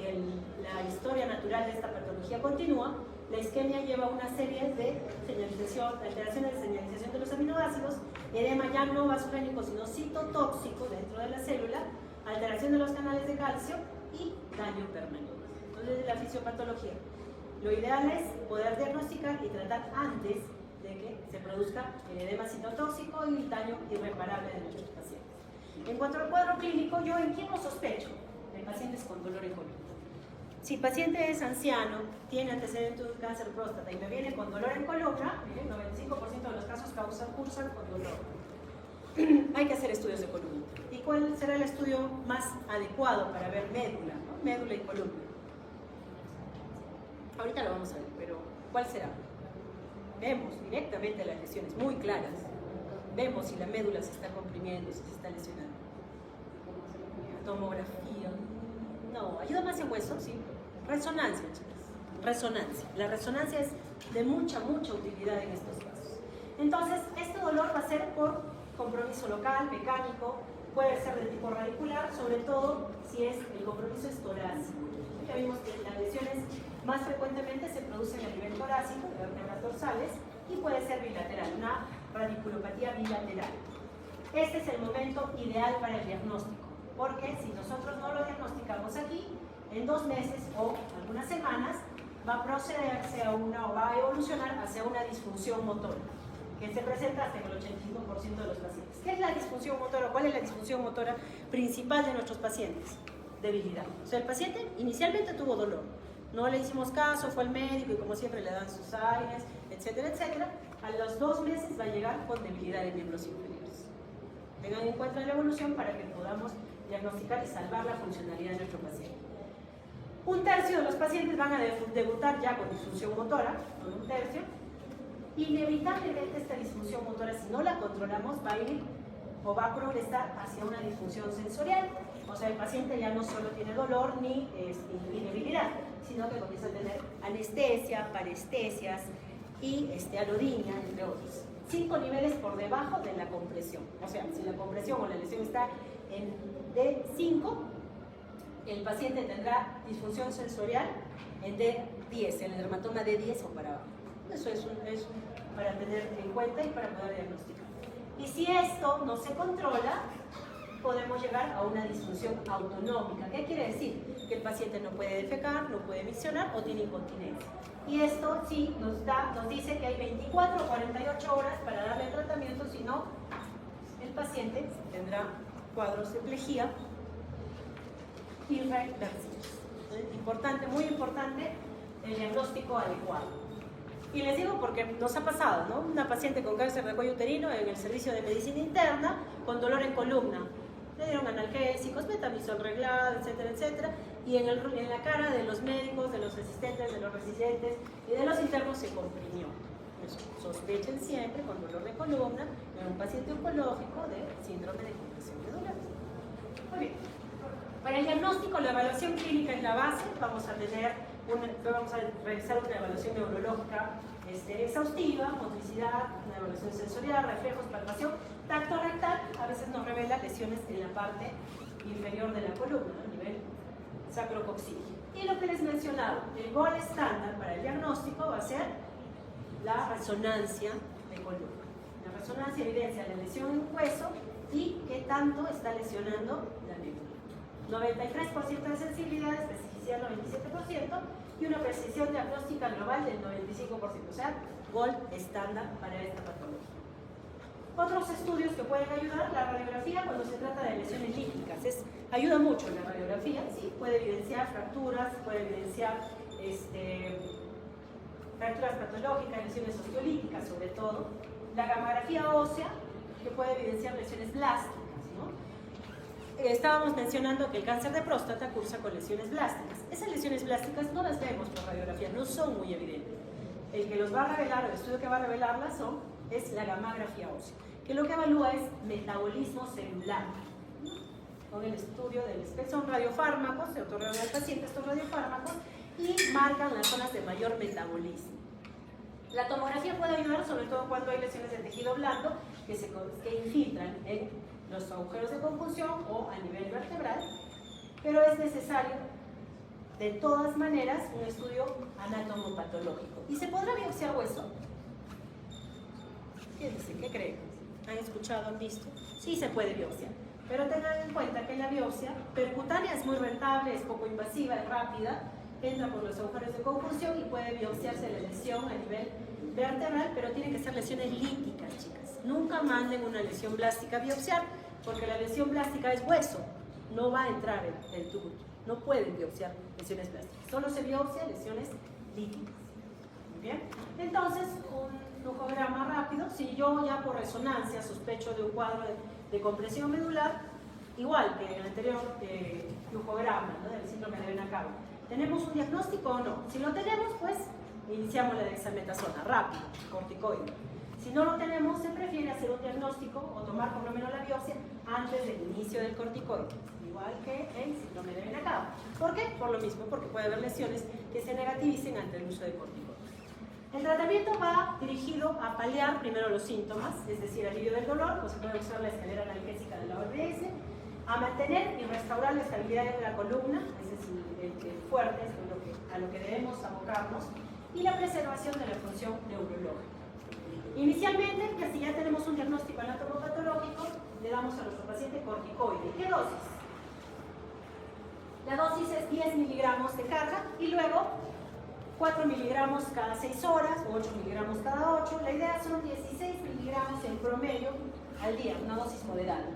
la historia natural de esta patología continúa, la isquemia lleva una serie de alteraciones de señalización de los aminoácidos, edema ya no vasogénico sino citotóxico dentro de la célula, alteración de los canales de calcio y daño permanente. Entonces, la fisiopatología, lo ideal es poder diagnosticar y tratar antes de que se produzca el edema citotóxico y el daño irreparable de nuestros pacientes. En cuanto al cuadro clínico, ¿yo en quién lo sospecho? En pacientes con dolor en columna. Si el paciente es anciano, tiene antecedentes de cáncer de próstata y me viene con dolor en columna, el 95% de los casos cursan con dolor. Hay que hacer estudios de columna. ¿Y cuál será el estudio más adecuado para ver médula, ¿no? Médula y columna? Ahorita lo vamos a ver, pero ¿cuál será? Vemos directamente las lesiones muy claras. Vemos si la médula se está comprimiendo, si se está lesionando. Tomografía. No, ayuda más en hueso, sí. Resonancia, chicas. Resonancia. La resonancia es de mucha utilidad en estos casos. Entonces, este dolor va a ser por compromiso local, mecánico, puede ser de tipo radicular, sobre todo si el compromiso es torácico. Ya vimos que las lesiones más frecuentemente se producen a nivel torácico, de vértebras dorsales, y puede ser bilateral, una radiculopatía bilateral. Este es el momento ideal para el diagnóstico, porque si nosotros no lo diagnosticamos aquí, en 2 meses o algunas semanas va a procederse o va a evolucionar hacia una disfunción motora, que se presenta hasta en el 85% de los pacientes. ¿Qué es la disfunción motora? ¿Cuál es la disfunción motora principal de nuestros pacientes? Debilidad. O sea, el paciente inicialmente tuvo dolor, no le hicimos caso, fue al médico y como siempre le dan sus aires, etcétera, etcétera. A los 2 meses va a llegar con debilidad de miembros inferiores. Tengan en cuenta la evolución para que podamos diagnosticar y salvar la funcionalidad de nuestro paciente. 1/3 de los pacientes van a debutar ya con disfunción motora, con 1/3. Inevitablemente esta disfunción motora, si no la controlamos, va a ir o va a progresar hacia una disfunción sensorial. O sea, el paciente ya no solo tiene dolor ni debilidad, sino que comienza a tener anestesia, parestesias y alodinia, entre otros. 5 niveles por debajo de la compresión. O sea, si la compresión o la lesión está en D5, el paciente tendrá disfunción sensorial en D10, en el dermatoma D10 o para abajo. Eso es para tener en cuenta y para poder diagnosticar. Y si esto no se controla, podemos llegar a una disfunción autonómica. ¿Qué quiere decir? Que el paciente no puede defecar, no puede miccionar o tiene incontinencia. Y esto sí nos dice que hay 24 o 48 horas para darle el tratamiento, si no, el el paciente tendrá cuadros de plejía irreversibles. Importante, muy importante, el diagnóstico adecuado. Y les digo porque nos ha pasado, ¿no? Una paciente con cáncer de cuello uterino en el servicio de medicina interna con dolor en columna. Le dieron analgésicos, metamizol reglado, etcétera, etcétera. Y en la cara de los médicos, de los asistentes, de los residentes y de los internos se comprimió. Pues, sospechen siempre con dolor de columna en un paciente oncológico de síndrome de compresión medular. Muy bien. Para el diagnóstico, la evaluación clínica es la base. Vamos a realizar una evaluación neurológica exhaustiva, motricidad, una evaluación sensorial, reflejos, palpación, tacto rectal. A veces nos revela lesiones en la parte inferior de la columna, a nivel sacrocoxígeo. Y lo que les mencionaba, el gol estándar para el diagnóstico va a ser la resonancia de columna. La resonancia evidencia la lesión en un hueso y qué tanto está lesionando la médula. 93% de sensibilidad, especificidad 97% y una precisión diagnóstica global del 95%, o sea, gol estándar para esta patología. Otros estudios que pueden ayudar, la radiografía cuando se trata de lesiones líticas, ayuda mucho la radiografía, ¿sí? Puede evidenciar fracturas, puede evidenciar fracturas patológicas, lesiones osteolíticas sobre todo. La gamografía ósea, que puede evidenciar lesiones blásticas, ¿no? Estábamos mencionando que el cáncer de próstata cursa con lesiones blásticas. Esas lesiones blásticas no las vemos por radiografía, no son muy evidentes. El que los va a revelar, el estudio que va a revelarlas es la gamografía ósea, que lo que evalúa es metabolismo celular. Con el estudio del espectro son radiofármacos, se otorgan al paciente estos radiofármacos y marcan las zonas de mayor metabolismo. La tomografía puede ayudar sobre todo cuando hay lesiones de tejido blando que infiltran en los agujeros de conjunción o a nivel vertebral, pero es necesario de todas maneras un estudio anatomopatológico. ¿Y se podrá biopsiar hueso? ¿Qué dicen? ¿Qué creen? ¿Han escuchado? ¿Han visto? Sí se puede biopsiar, pero tengan en cuenta que la biopsia percutánea es muy rentable, es poco invasiva, es rápida, entra por los agujeros de conjunción y puede biopsiarse la lesión a nivel vertebral, pero tienen que ser lesiones líticas, chicas. Nunca manden una lesión blástica a biopsiar, porque la lesión blástica es hueso, no va a entrar en el tubo. No pueden biopsiar lesiones plásticas, solo se biopsia lesiones líticas. Muy bien, entonces un flujograma rápido. Si yo ya por resonancia sospecho de un cuadro de compresión medular, igual que en el anterior flujograma, ¿no? Del síndrome de vena cava, ¿tenemos un diagnóstico o no? Si lo tenemos, pues iniciamos la dexametasona rápido, corticoide. Si no lo tenemos, se prefiere hacer un diagnóstico o tomar por lo menos la biopsia antes del inicio del corticoide, igual que el síndrome de vena cava. ¿Por qué? Por lo mismo, porque puede haber lesiones que se negativicen ante el uso de corticoides. El tratamiento va dirigido a paliar primero los síntomas, es decir, alivio del dolor, pues se puede usar la escalera analgésica de la OMS, a mantener y restaurar la estabilidad de la columna, ese es el fuerte, es a lo que debemos abocarnos, y la preservación de la función neurológica. Inicialmente, si ya tenemos un diagnóstico anatomopatológico, le damos a nuestro paciente corticoide. ¿Qué dosis? La dosis es 10 miligramos de carga y luego 4 miligramos cada 6 horas o 8 miligramos cada 8. La idea son 16 miligramos en promedio al día, una dosis moderada.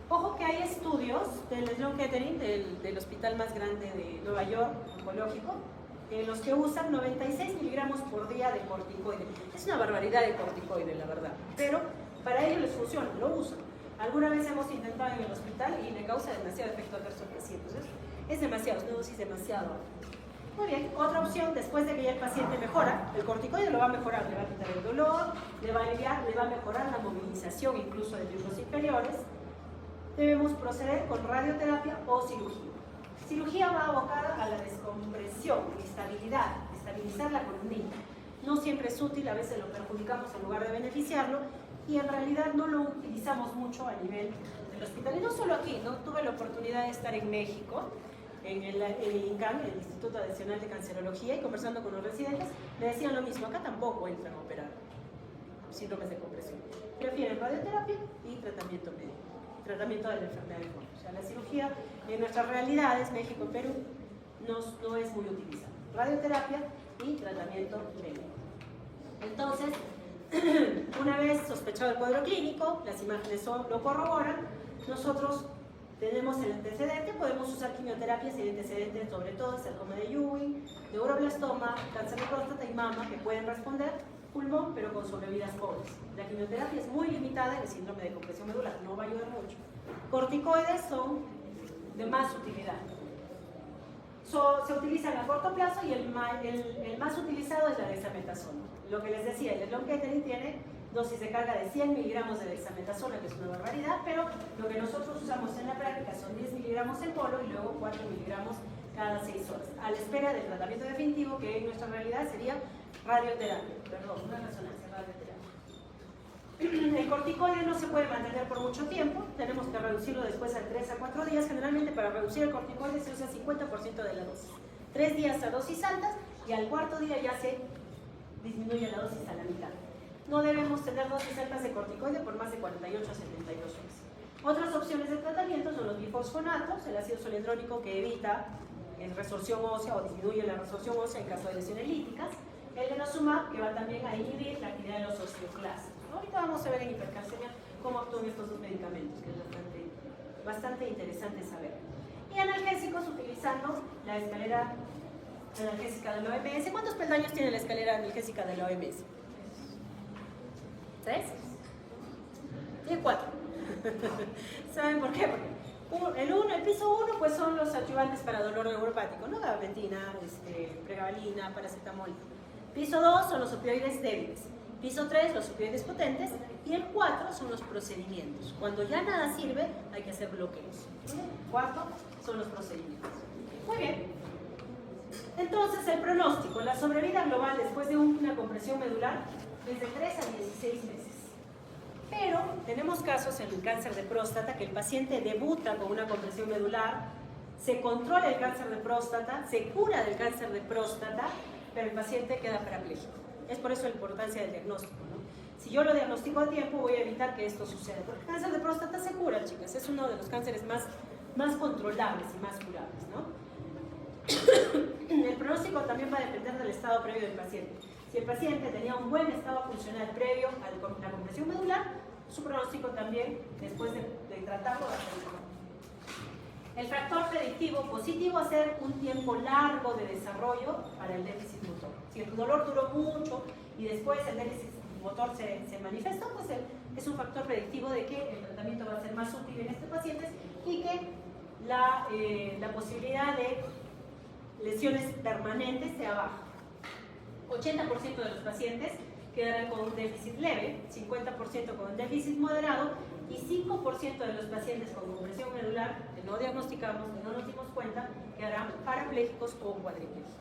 Ojo que hay estudios del Sloan Kettering, del hospital más grande de Nueva York, oncológico, los que usan 96 miligramos por día de corticoide. Es una barbaridad de corticoide, la verdad, pero para ellos les funciona, lo usan. Alguna vez hemos intentado en el hospital y le causa demasiado efecto adverso al paciente. Entonces, es demasiado, es una dosis demasiado alta. Muy bien, otra opción, después de que ya el paciente mejora, el corticoide lo va a mejorar, le va a quitar el dolor, le va a aliviar, le va a mejorar la movilización incluso de miembros inferiores. Debemos proceder con radioterapia o cirugía. Cirugía va abocada a la descompresión, estabilizar la columnita. No siempre es útil, a veces lo perjudicamos en lugar de beneficiarlo y en realidad no lo utilizamos mucho a nivel del hospital. Y no solo aquí, ¿no? Tuve la oportunidad de estar en México, en el INCAN, el Instituto Nacional de Cancerología, y conversando con los residentes, me decían lo mismo, acá tampoco entran a operar síndromes de compresión. Prefieren radioterapia y tratamiento médico, tratamiento de la enfermedad de fondo. O sea, la cirugía en nuestras realidades, México y Perú, no es muy utilizada. Radioterapia y tratamiento médico. Entonces, Una vez sospechado el cuadro clínico, las imágenes lo corroboran, nosotros tenemos el antecedente, podemos usar quimioterapias y el antecedente sobre todo sarcoma de Ewing, neuroblastoma, cáncer de próstata y mama que pueden responder, pulmón pero con sobrevidas pobres. La quimioterapia es muy limitada en el síndrome de compresión medular, no va a ayudar mucho. Corticoides son de más utilidad. Se utilizan a corto plazo y el más utilizado es la dexametasona. Lo que les decía, el Long-Kettering tiene dosis de carga de 100 miligramos de dexametasona, que es una barbaridad, pero lo que nosotros usamos en la práctica son 10 miligramos en polo y luego 4 miligramos cada 6 horas, a la espera del tratamiento definitivo, que en nuestra realidad sería radioterapia, una resonancia, radioterapia. El corticoide no se puede mantener por mucho tiempo, tenemos que reducirlo después a 3 a 4 días. Generalmente para reducir el corticoide se usa 50% de la dosis. 3 días a dosis altas y al cuarto día ya se disminuye la dosis a la mitad. No debemos tener dosis altas de corticoide por más de 48 a 72 horas. Otras opciones de tratamiento son los bifosfonatos, el ácido zoledrónico que evita resorción ósea o disminuye la resorción ósea en caso de lesiones líticas. El denosumab, que va también a inhibir la actividad de los osteoclastos. Ahorita vamos a ver en hipercalcemia cómo actúan estos dos medicamentos, que es bastante interesante saber. Y analgésicos utilizando la escalera analgésica de la OMS. ¿Cuántos peldaños tiene la escalera analgésica de la OMS? 3. Tiene 4. ¿Saben por qué? Porque el piso 1 pues son los adyuvantes para dolor neuropático, ¿no? Gabapentina, pregabalina, paracetamol. Piso 2 son los opioides débiles. Piso 3, los opioides potentes. Y el 4 son los procedimientos. Cuando ya nada sirve, hay que hacer bloqueos. 4 son los procedimientos. Muy bien. Entonces, el pronóstico, la sobrevida global después de una compresión medular es de 3 a 16 meses. Pero tenemos casos en el cáncer de próstata que el paciente debuta con una compresión medular, se controla el cáncer de próstata, se cura del cáncer de próstata, pero el paciente queda parapléjico. Es por eso la importancia del diagnóstico, ¿no? Si yo lo diagnostico a tiempo, voy a evitar que esto suceda. Porque el cáncer de próstata se cura, chicas. Es uno de los cánceres más controlables y más curables, ¿no? El pronóstico también va a depender del estado previo del paciente. Si el paciente tenía un buen estado funcional previo a la compresión medular, su pronóstico también, después de tratarlo, va a ser mejor. El factor predictivo positivo va a ser un tiempo largo de desarrollo para el déficit motor. Si el dolor duró mucho y después el déficit motor se manifestó, pues es un factor predictivo de que el tratamiento va a ser más útil en estos pacientes y que la posibilidad de lesiones permanentes sea baja. 80% de los pacientes quedarán con un déficit leve, 50% con un déficit moderado y 5% de los pacientes con compresión medular que no diagnosticamos, que no nos dimos cuenta, quedarán parapléjicos o cuadripléjicos.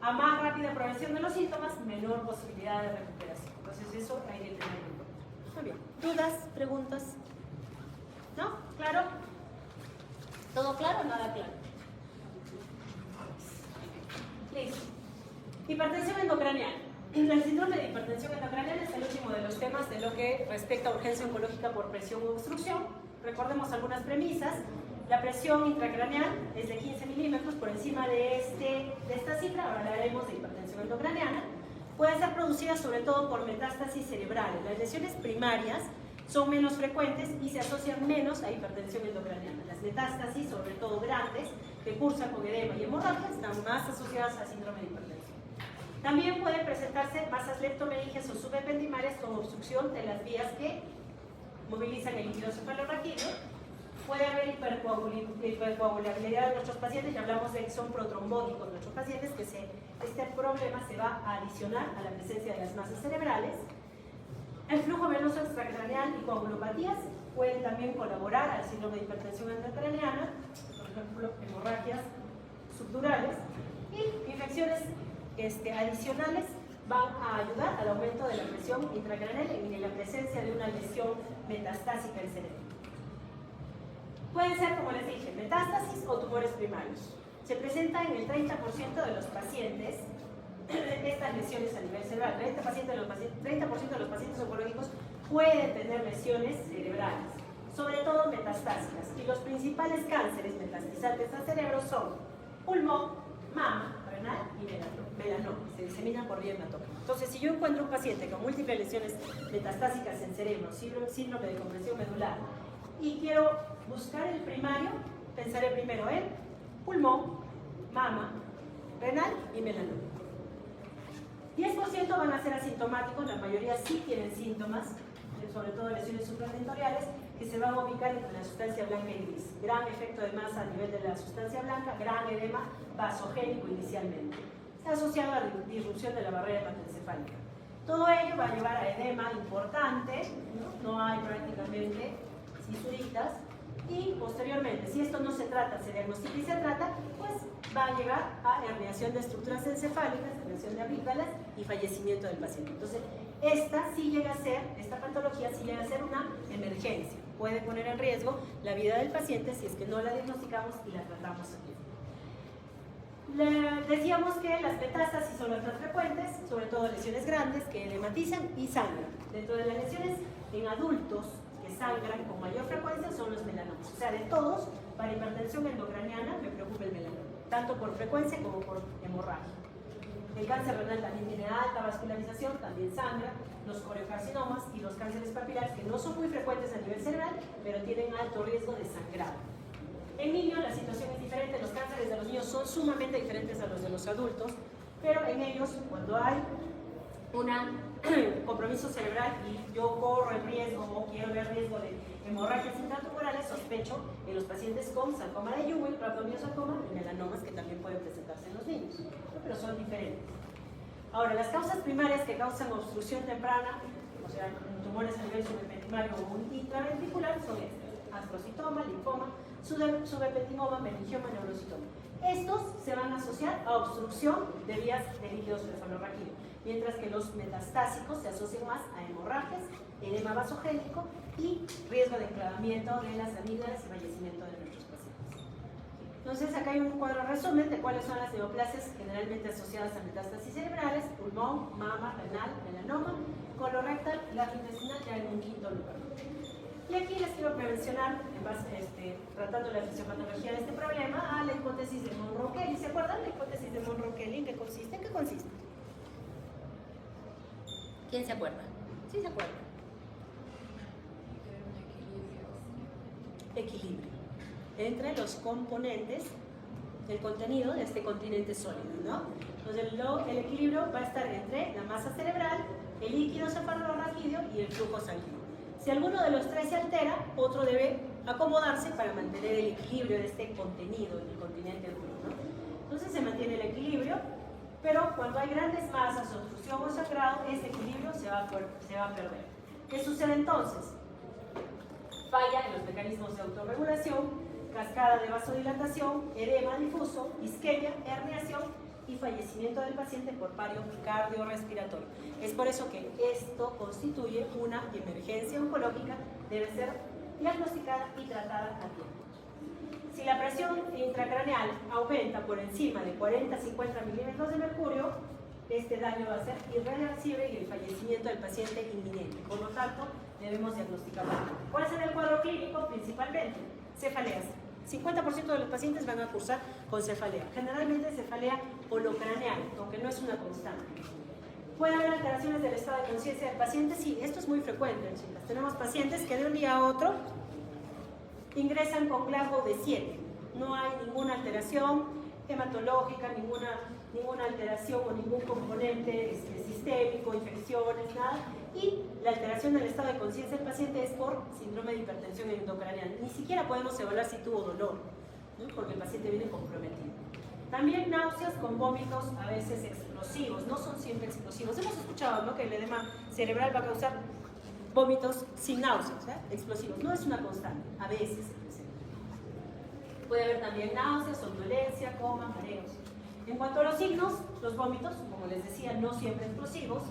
A más rápida progresión de los síntomas, menor posibilidad de recuperación. Entonces eso hay que tener en cuenta. Muy bien. ¿Dudas? ¿Preguntas? ¿No? ¿Claro? ¿Todo claro o nada claro? Listo. Hipertensión endocraniana. El síndrome de hipertensión endocraniana es el último de los temas de lo que respecta a urgencia oncológica por presión o obstrucción. Recordemos algunas premisas. La presión intracraneal es de 15 milímetros por encima de esta cifra. Ahora hablaremos de hipertensión endocraniana. Puede ser producida sobre todo por metástasis cerebrales. Las lesiones primarias son menos frecuentes y se asocian menos a hipertensión endocraniana. Las metástasis, sobre todo grandes, que cursan con edema y hemorragia, están más asociadas al síndrome de hipertensión. También pueden presentarse masas leptomeningeas o subependimarias con obstrucción de las vías que movilizan el líquido cefalorraquídeo. Puede haber hipercoagulabilidad de nuestros pacientes, ya hablamos de que son protrombóticos nuestros pacientes, que este problema se va a adicionar a la presencia de las masas cerebrales. El flujo venoso extracraneal y coagulopatías pueden también colaborar al síndrome de hipertensión endocraniana, por ejemplo, hemorragias subdurales, y infecciones adicionales van a ayudar al aumento de la presión intracraneal en la presencia de una lesión metastásica del cerebro. Pueden ser, como les dije, metástasis o tumores primarios. Se presenta en el 30% de los pacientes estas lesiones a nivel cerebral. 30% de los pacientes oncológicos pueden tener lesiones cerebrales, sobre todo metastásicas. Y los principales cánceres metastizantes al cerebro son pulmón, mama, renal y melanoma, se diseminan por vía hematógena. Entonces, si yo encuentro un paciente con múltiples lesiones metastásicas en cerebro, síndrome de compresión medular, y quiero buscar el primario, pensaré primero en pulmón, mama, renal y melanoma. 10% van a ser asintomáticos, la mayoría sí tienen síntomas, sobre todo lesiones supratentoriales, que se van a ubicar entre la sustancia blanca y gris. Gran efecto de masa a nivel de la sustancia blanca, gran edema vasogénico inicialmente. Está asociado a la disrupción de la barrera hematoencefálica. Todo ello va a llevar a edema importante, no hay prácticamente cisuritas, y posteriormente, si esto no se trata, se diagnostica y se trata, pues va a llegar a herniación de estructuras encefálicas, herniación de amígdalas y fallecimiento del paciente. Entonces, esta patología sí llega a ser una emergencia. Puede poner en riesgo la vida del paciente si es que no la diagnosticamos y la tratamos a tiempo. Decíamos que las metástasis son las más frecuentes, sobre todo lesiones grandes que edematizan y sangran. Dentro de las lesiones en adultos que sangran con mayor frecuencia son los melanomas. O sea, de todos, para hipertensión endocraniana me preocupa el melanoma, tanto por frecuencia como por hemorragia. El cáncer renal también tiene alta vascularización, también sangra, los coriocarcinomas y los cánceres papilares, que no son muy frecuentes a nivel cerebral, pero tienen alto riesgo de sangrado. En niños la situación es diferente, los cánceres de los niños son sumamente diferentes a los de los adultos, pero en ellos, cuando hay un compromiso cerebral y yo corro el riesgo o quiero ver riesgo de hemorragias intratumorales, sospecho en los pacientes con sarcoma de Ewing, rhabdomyosarcoma y melanomas, que también pueden presentarse en los niños, ¿no? Pero son diferentes. Ahora, las causas primarias que causan obstrucción temprana, o sea, tumores a nivel subepentimario o intraventricular, son estas: astrocitoma, linfoma, subepentinoma, meningioma, neurocitoma. Estos se van a asociar a obstrucción de vías de líquidos cefalorraquídeo, mientras que los metastásicos se asocian más a hemorragias, edema vasogénico y riesgo de enclavamiento de las amígdalas y fallecimiento de nuestros pacientes. Entonces, acá hay un cuadro resumen de cuáles son las neoplasias generalmente asociadas a metástasis cerebrales: pulmón, mama, renal, melanoma, colorectal, gastrointestinal ya en un quinto lugar. Y aquí les quiero mencionar, en base, tratando la fisiopatología de este problema, a la hipótesis de Monro-Kelly. ¿Se acuerdan la hipótesis de Monro-Kelly? ¿En qué consiste? ¿En qué consiste? ¿Quién se acuerda? ¿Sí se acuerda? Equilibrio entre los componentes del contenido de este continente sólido, ¿no? Entonces, el equilibrio va a estar entre la masa cerebral, el líquido cefalorraquídeo y el flujo sanguíneo. Si alguno de los tres se altera, otro debe acomodarse para mantener el equilibrio de este contenido en el continente duro, ¿no? Entonces se mantiene el equilibrio, pero cuando hay grandes masas, obstrucción o sangrado, este equilibrio se va a perder. ¿Qué sucede entonces? Falla en los mecanismos de autorregulación, cascada de vasodilatación, edema difuso, isquemia, herniación y fallecimiento del paciente por paro cardiorrespiratorio. Es por eso que esto constituye una emergencia oncológica, debe ser diagnosticada y tratada a tiempo. Si la presión intracraneal aumenta por encima de 40-50 milímetros de mercurio, este daño va a ser irreversible y el fallecimiento del paciente inminente. Por lo tanto, debemos diagnosticarlo. ¿Cuál será el cuadro clínico? Principalmente cefaleas. 50% de los pacientes van a cursar con cefalea. Generalmente cefalea holocraneal, aunque no es una constante. ¿Puede haber alteraciones del estado de conciencia del paciente? Sí, esto es muy frecuente, chicas. Tenemos pacientes que de un día a otro ingresan con Glasgow de 7. No hay ninguna alteración hematológica, ninguna alteración o ningún componente sistémico, infecciones, nada. Y la alteración del estado de conciencia del paciente es por síndrome de hipertensión endocraniana. Ni siquiera podemos evaluar si tuvo dolor, ¿no? Porque el paciente viene comprometido. También náuseas con vómitos a veces explosivos, no son siempre explosivos. Hemos escuchado, ¿no?, que el edema cerebral va a causar vómitos sin náuseas, explosivos. No es una constante, a veces se presenta. Puede haber también náuseas, somnolencia, coma, mareos. En cuanto a los signos, los vómitos, como les decía, no siempre explosivos.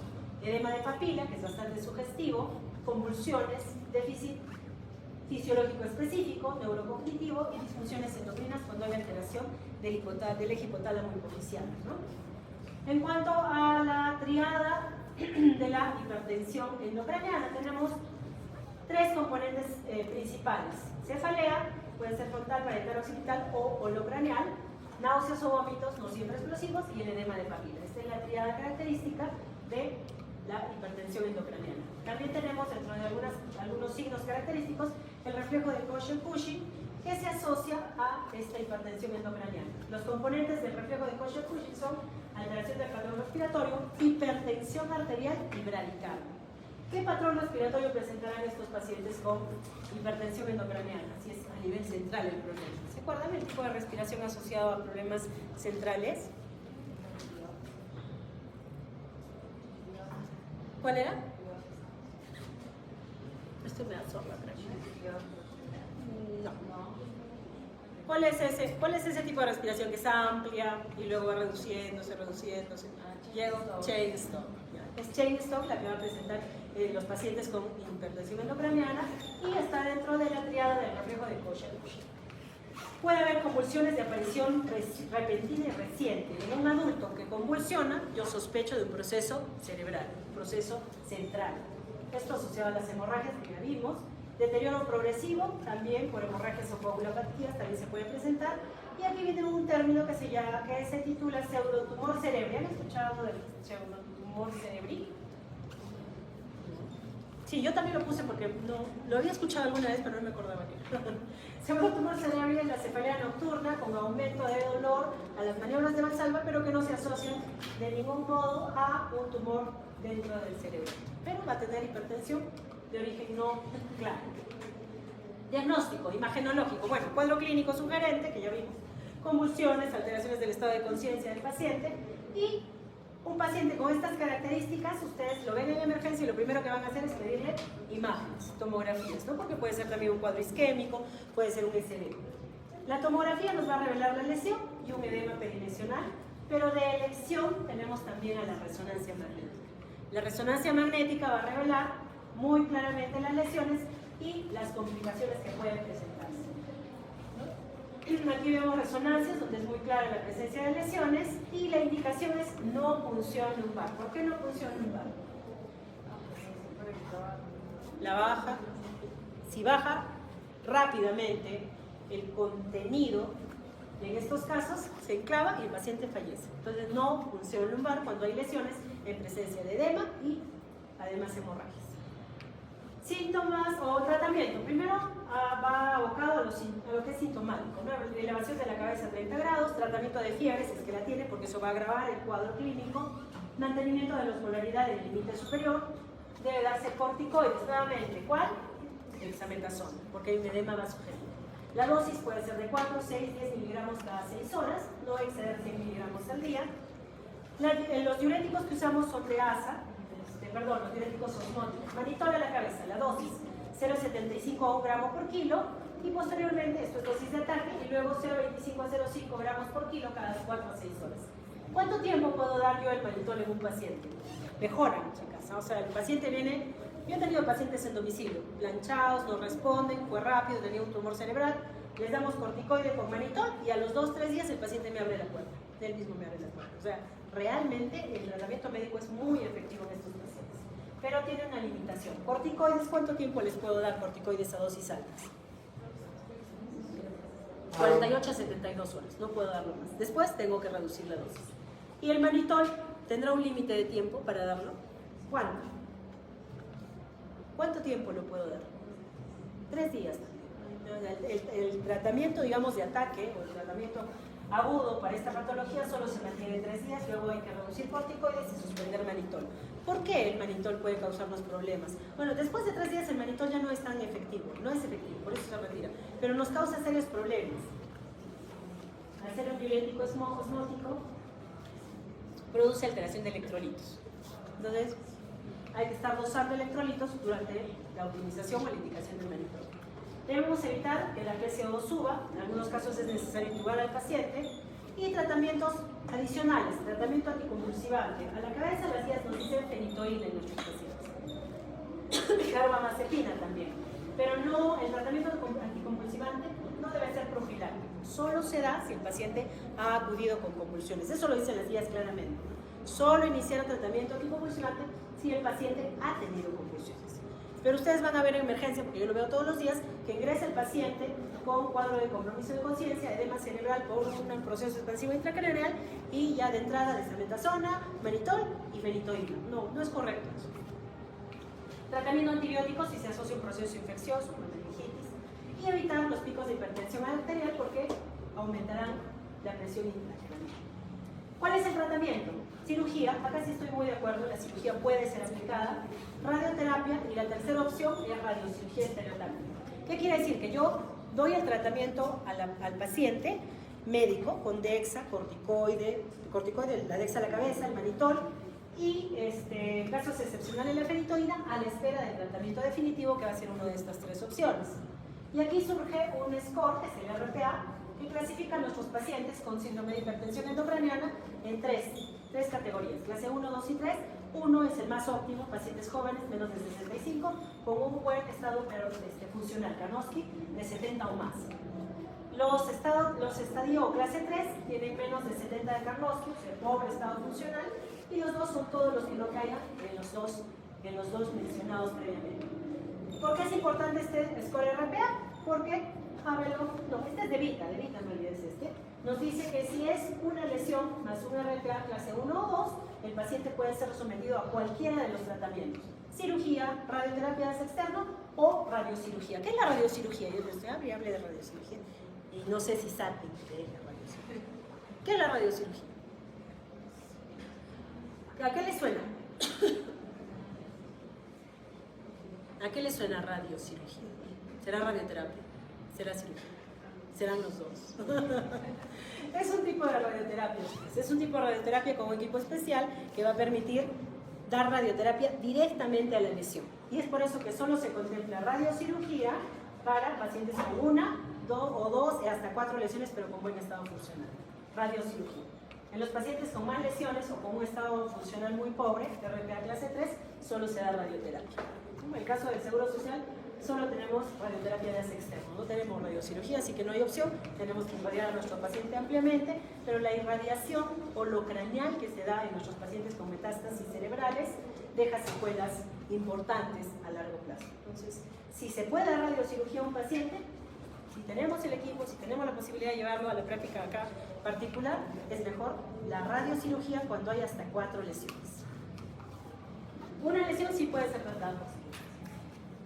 Edema de papila, que es bastante sugestivo, convulsiones, déficit fisiológico específico, neurocognitivo y disfunciones endocrinas cuando hay alteración del eje hipotálamo hipofisial, ¿no? En cuanto a la triada de la hipertensión endocraniana, tenemos tres componentes principales: cefalea, puede ser frontal, parietal occipital o holocraneal, náuseas o vómitos no siempre explosivos y el edema de papila. Esta es la triada característica de la hipertensión endocraniana. También tenemos dentro de algunos signos característicos el reflejo de Kocher-Cushing, que se asocia a esta hipertensión endocraniana. Los componentes del reflejo de Kocher-Cushing son alteración del patrón respiratorio, hipertensión arterial y bradicardia. ¿Qué patrón respiratorio presentarán estos pacientes con hipertensión endocraniana? Si es a nivel central el problema. ¿Se acuerdan el tipo de respiración asociado a problemas centrales? ¿Cuál era? Esto me absorba, no. ¿Cuál es ese tipo de respiración que es amplia y luego va reduciéndose? Llega chain stop. Es chain stop la que va a presentar los pacientes con hipertensión endocraniana y está dentro de la triada del reflejo de Kocher-Cushing. Puede haber convulsiones de aparición repentina y reciente. En un adulto que convulsiona, yo sospecho de un proceso cerebral, un proceso central. Esto asociado a las hemorragias que ya vimos. Deterioro progresivo, también por hemorragias o coagulopatías, también se puede presentar. Y aquí viene un término que se titula pseudotumor cerebri. ¿Han escuchado del pseudotumor cerebri? Sí, yo también lo puse porque lo había escuchado alguna vez, pero no me acordaba que pseudotumor cerebri es la cefalea nocturna con aumento de dolor a las maniobras de Valsalva, pero que no se asocian de ningún modo a un tumor dentro del cerebro. Pero va a tener hipertensión de origen no claro. Diagnóstico, imagenológico. Bueno, cuadro clínico sugerente, que ya vimos. Convulsiones, alteraciones del estado de conciencia del paciente y un paciente con estas características, ustedes lo ven en emergencia y lo primero que van a hacer es pedirle imágenes, tomografías, ¿no? Porque puede ser también un cuadro isquémico, puede ser un SB. La tomografía nos va a revelar la lesión y un edema perilesional, pero de elección tenemos también a la resonancia magnética. La resonancia magnética va a revelar muy claramente las lesiones y las complicaciones que pueden presentarse. Aquí vemos resonancias donde es muy clara la presencia de lesiones y la indicación es no punción lumbar. ¿Por qué no punción lumbar? La baja. Si baja rápidamente el contenido, en estos casos se enclava y el paciente fallece. Entonces no punción lumbar cuando hay lesiones en presencia de edema y además hemorragias. Síntomas o tratamiento. Primero va abocado a lo que es sintomático, ¿no? Elevación de la cabeza a 30 grados, tratamiento de fiebre, si es que la tiene, porque eso va a agravar el cuadro clínico, mantenimiento de la osmolaridad del límite superior, debe darse corticoides nuevamente. ¿Cuál? Dexametasona, porque hay un edema vasogénico. La dosis puede ser de 4, 6, 10 miligramos cada 6 horas, no exceder 100 miligramos al día. Los diuréticos que usamos son de ASA, los diuréticos osmóticos. Manitol a la cabeza, la dosis 0,75 a 1 gramo por kilo y posteriormente, esto es dosis de ataque, y luego 0,25 a 0,5 gramos por kilo cada 4 a 6 horas. ¿Cuánto tiempo puedo dar yo el manitol en un paciente? Mejoran, chicas, ¿no? O sea, el paciente viene, yo he tenido pacientes en domicilio, planchados, no responden, fue rápido, tenía un tumor cerebral, les damos corticoide con manitol y a los 2-3 días el paciente me abre la puerta, él mismo me abre la puerta. O sea, realmente el tratamiento médico es muy efectivo en estos pacientes, pero tiene una limitación. Corticoides, ¿cuánto tiempo les puedo dar corticoides a dosis altas? 48 a 72 horas, no puedo darlo más. Después tengo que reducir la dosis. ¿Y el manitol tendrá un límite de tiempo para darlo? ¿Cuánto? ¿Cuánto tiempo lo puedo dar? 3 días. El tratamiento, digamos, de ataque o el tratamiento agudo para esta patología solo se mantiene 3 días, luego hay que reducir corticoides y suspender manitol. ¿Por qué el manitol puede causarnos problemas? Bueno, después de 3 días el manitol ya no es tan efectivo, no es efectivo, por eso se retira, pero nos causa serios problemas. Al ser un diurético osmótico, produce alteración de electrolitos. Entonces, hay que estar dosando electrolitos durante la utilización o la indicación del manitol. Debemos evitar que la PCO2 suba, en algunos casos es necesario intubar al paciente, y tratamientos adicionales, tratamiento anticonvulsivante. A la cabeza las guías nos dicen fenitoína en nuestros pacientes. Carbamazepina también. Pero no, el tratamiento anticonvulsivante no debe ser profiláctico. Solo se da si el paciente ha acudido con convulsiones. Eso lo dicen las guías claramente. Solo iniciar el tratamiento anticonvulsivante si el paciente ha tenido convulsiones. Pero ustedes van a ver en emergencia, porque yo lo veo todos los días, que ingresa el paciente con cuadro de compromiso de conciencia, edema cerebral por un proceso expansivo intracraneal y ya de entrada dexametasona, manitol y fenitoína. No, no es correcto eso. Tratamiento antibiótico si se asocia a un proceso infeccioso, una meningitis, y evitar los picos de hipertensión arterial porque aumentarán la presión intracraneal. ¿Cuál es el tratamiento? Cirugía, acá sí estoy muy de acuerdo, la cirugía puede ser aplicada, radioterapia y la tercera opción es radiocirugía estereotáctica. ¿Qué quiere decir? Que yo doy el tratamiento al paciente médico con dexa, corticoide, la dexa a la cabeza, el manitol y casos excepcionales la fenitoína a la espera del tratamiento definitivo que va a ser una de estas tres opciones. Y aquí surge un score, que es el RPA, que clasifica a nuestros pacientes con síndrome de hipertensión endocraniana en tres categorías, clase 1, 2 y 3. 1 es el más óptimo, pacientes jóvenes, menos de 65, con un buen estado funcional, Karnofsky, de 70 o más. Los estadio clase 3 tienen menos de 70 de Karnofsky, o sea, pobre estado funcional, y los dos son todos los que no caigan en los dos mencionados previamente. ¿Por qué es importante este score RPA? Porque, este es de Vita, no olvides nos dice que si es una lesión más un RPA clase 1 o 2, el paciente puede ser sometido a cualquiera de los tratamientos. Cirugía, radioterapia externo o radiocirugía. ¿Qué es la radiocirugía? Yo les hablé de radiocirugía y no sé si saben qué es la radiocirugía. ¿Qué es la radiocirugía? ¿A qué le suena? ¿A qué le suena radiocirugía? ¿Será radioterapia? ¿Será cirugía? Serán los dos. Es un tipo de radioterapia. Es un tipo de radioterapia con un equipo especial que va a permitir dar radioterapia directamente a la lesión. Y es por eso que solo se contempla radiocirugía para pacientes con 1, 2 o 2 y hasta 4 lesiones, pero con buen estado funcional. Radiocirugía. En los pacientes con más lesiones o con un estado funcional muy pobre, RPA clase 3, solo se da radioterapia. En el caso del Seguro Social, solo tenemos radioterapia de externo, no tenemos radiocirugía, así que no hay opción, tenemos que irradiar a nuestro paciente ampliamente, pero la irradiación holocraneal que se da en nuestros pacientes con metástasis cerebrales deja secuelas importantes a largo plazo. Entonces, si se puede dar radiocirugía a un paciente, si tenemos el equipo, si tenemos la posibilidad de llevarlo a la práctica acá particular, es mejor la radiocirugía cuando hay hasta 4 lesiones. Una lesión sí puede ser tratada.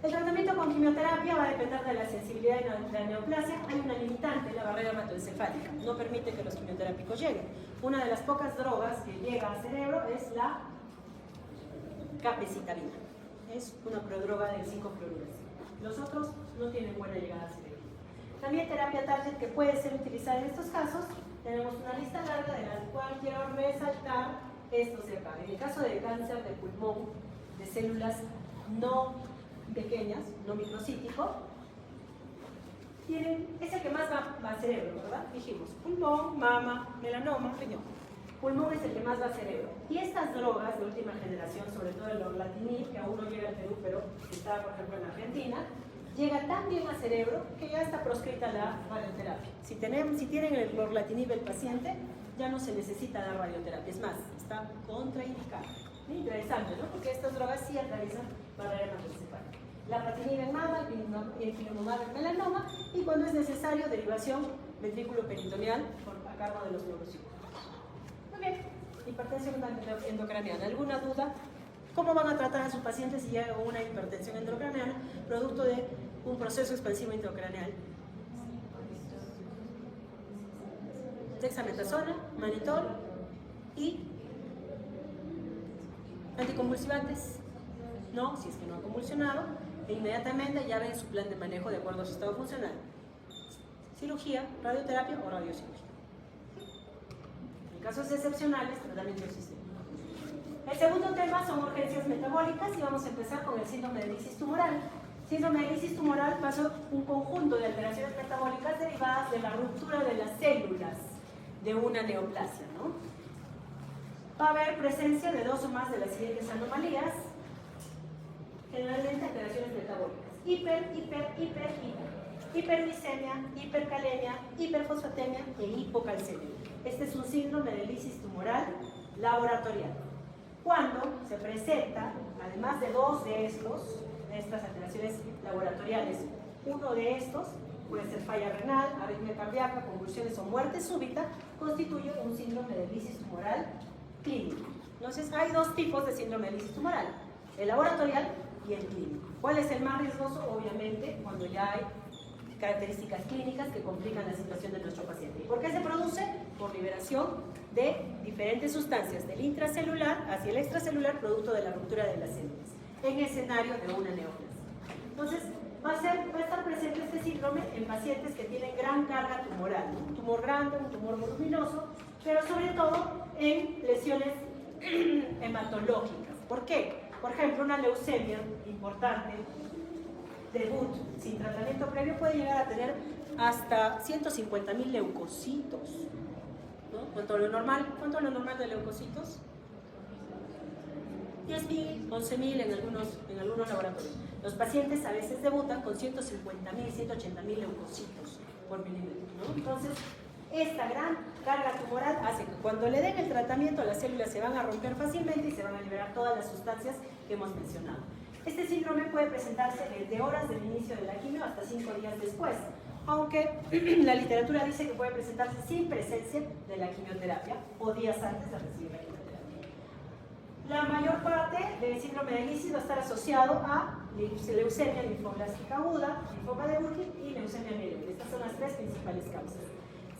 El tratamiento con quimioterapia va a depender de la sensibilidad de la neoplasia. Hay una limitante, la barrera hematoencefálica. No permite que los quimioterápicos lleguen. Una de las pocas drogas que llega al cerebro es la capecitabina. Es una prodroga del 5-fluoruracilo. Los otros no tienen buena llegada al cerebro. También terapia target que puede ser utilizada en estos casos. Tenemos una lista larga de la cual quiero resaltar estos de acá. En el caso de cáncer de pulmón, de células no pequeñas, no microcítico, es el que más va al cerebro, ¿verdad? Dijimos, pulmón, mama, melanoma, riñón. Pulmón es el que más va al cerebro. Y estas drogas de última generación, sobre todo el lorlatinib, que aún no llega al Perú, pero está, por ejemplo, en Argentina, llega tan bien al cerebro que ya está proscrita la radioterapia. Si tienen el lorlatinib el paciente, ya no se necesita dar radioterapia. Es más, está contraindicada. Interesante, ¿no? Porque estas drogas sí atraviesan barrera hematoencefálica. La platinib en mama, el ipilimumab en melanoma y cuando es necesario, derivación ventrículo peritoneal a cargo de los neurocirujos. Muy bien, hipertensión endocraniana. ¿Alguna duda? ¿Cómo van a tratar a sus pacientes si llega con una hipertensión endocraniana producto de un proceso expansivo intracraneal? Dexametasona, manitol y anticonvulsivantes. No, si es que no ha convulsionado, e inmediatamente ya ven su plan de manejo de acuerdo a su estado funcional. Cirugía, radioterapia o radiocirugía. En casos excepcionales, tratamiento sistémico. El segundo tema son urgencias metabólicas y vamos a empezar con el síndrome de lisis tumoral. Síndrome de lisis tumoral pasa un conjunto de alteraciones metabólicas derivadas de la ruptura de las células de una neoplasia, ¿no? Va a haber presencia de 2 o más de las siguientes anomalías, generalmente alteraciones metabólicas: hiperglicemia, hipercalemia, hiperfosfatemia e hipocalcemia. Este es un síndrome de lisis tumoral laboratorial. Cuando se presenta, además de 2 de estos, estas alteraciones laboratoriales. Uno de estos puede ser falla renal, arritmia cardíaca, convulsiones o muerte súbita, constituye un síndrome de lisis tumoral clínico. Entonces, hay dos tipos de síndrome de lisis tumoral, el laboratorial y el clínico. ¿Cuál es el más riesgoso? Obviamente, cuando ya hay características clínicas que complican la situación de nuestro paciente. ¿Y por qué se produce? Por liberación de diferentes sustancias del intracelular hacia el extracelular, producto de la ruptura de las células, en escenario de una neoplasia. Entonces, va a estar presente este síndrome en pacientes que tienen gran carga tumoral, ¿no? Un tumor grande, un tumor voluminoso, pero sobre todo en lesiones hematológicas. ¿Por qué? Por ejemplo, una leucemia importante, debut sin tratamiento previo, puede llegar a tener hasta 150.000 leucocitos, ¿no? ¿Cuánto es lo normal de leucocitos? 10.000, 11.000 en algunos laboratorios. Los pacientes a veces debutan con 150.000, 180.000 leucocitos por milímetro, ¿no? Entonces, esta gran carga tumoral hace que cuando le den el tratamiento las células se van a romper fácilmente y se van a liberar todas las sustancias que hemos mencionado. Este síndrome puede presentarse desde horas del inicio de la quimio hasta 5 días después, aunque la literatura dice que puede presentarse sin presencia de la quimioterapia o días antes de recibir la quimioterapia. La mayor parte del síndrome de lisis va a estar asociado a leucemia linfoblástica aguda, linfoma de Burkitt y leucemia mieloide. Estas son las tres principales causas.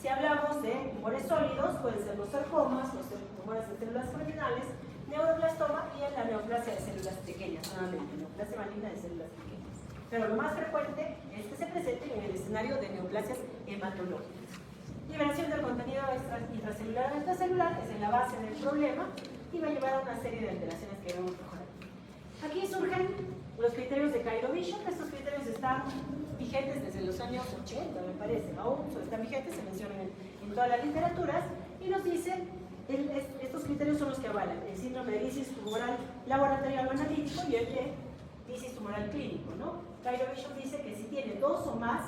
Si hablamos de tumores sólidos, pueden ser los sarcomas, los tumores de células germinales, neuroblastoma y en la neoplasia de células pequeñas, nuevamente, neoplasia maligna de células pequeñas. Pero lo más frecuente es que se presenten en el escenario de neoplasias hematológicas. Liberación del contenido intracelular o extracelular es en la base del problema y va a llevar a una serie de alteraciones que debemos mejorar. Aquí surgen los criterios de Cairo-Bishop. Estos criterios están vigentes desde los años 80, me parece, aún están vigentes, se mencionan en todas las literaturas, y nos dicen, estos criterios son los que avalan el síndrome de lisis tumoral laboratorial o analítico y el de lisis tumoral clínico, ¿no? Cairo-Bishop dice que si tiene 2 o más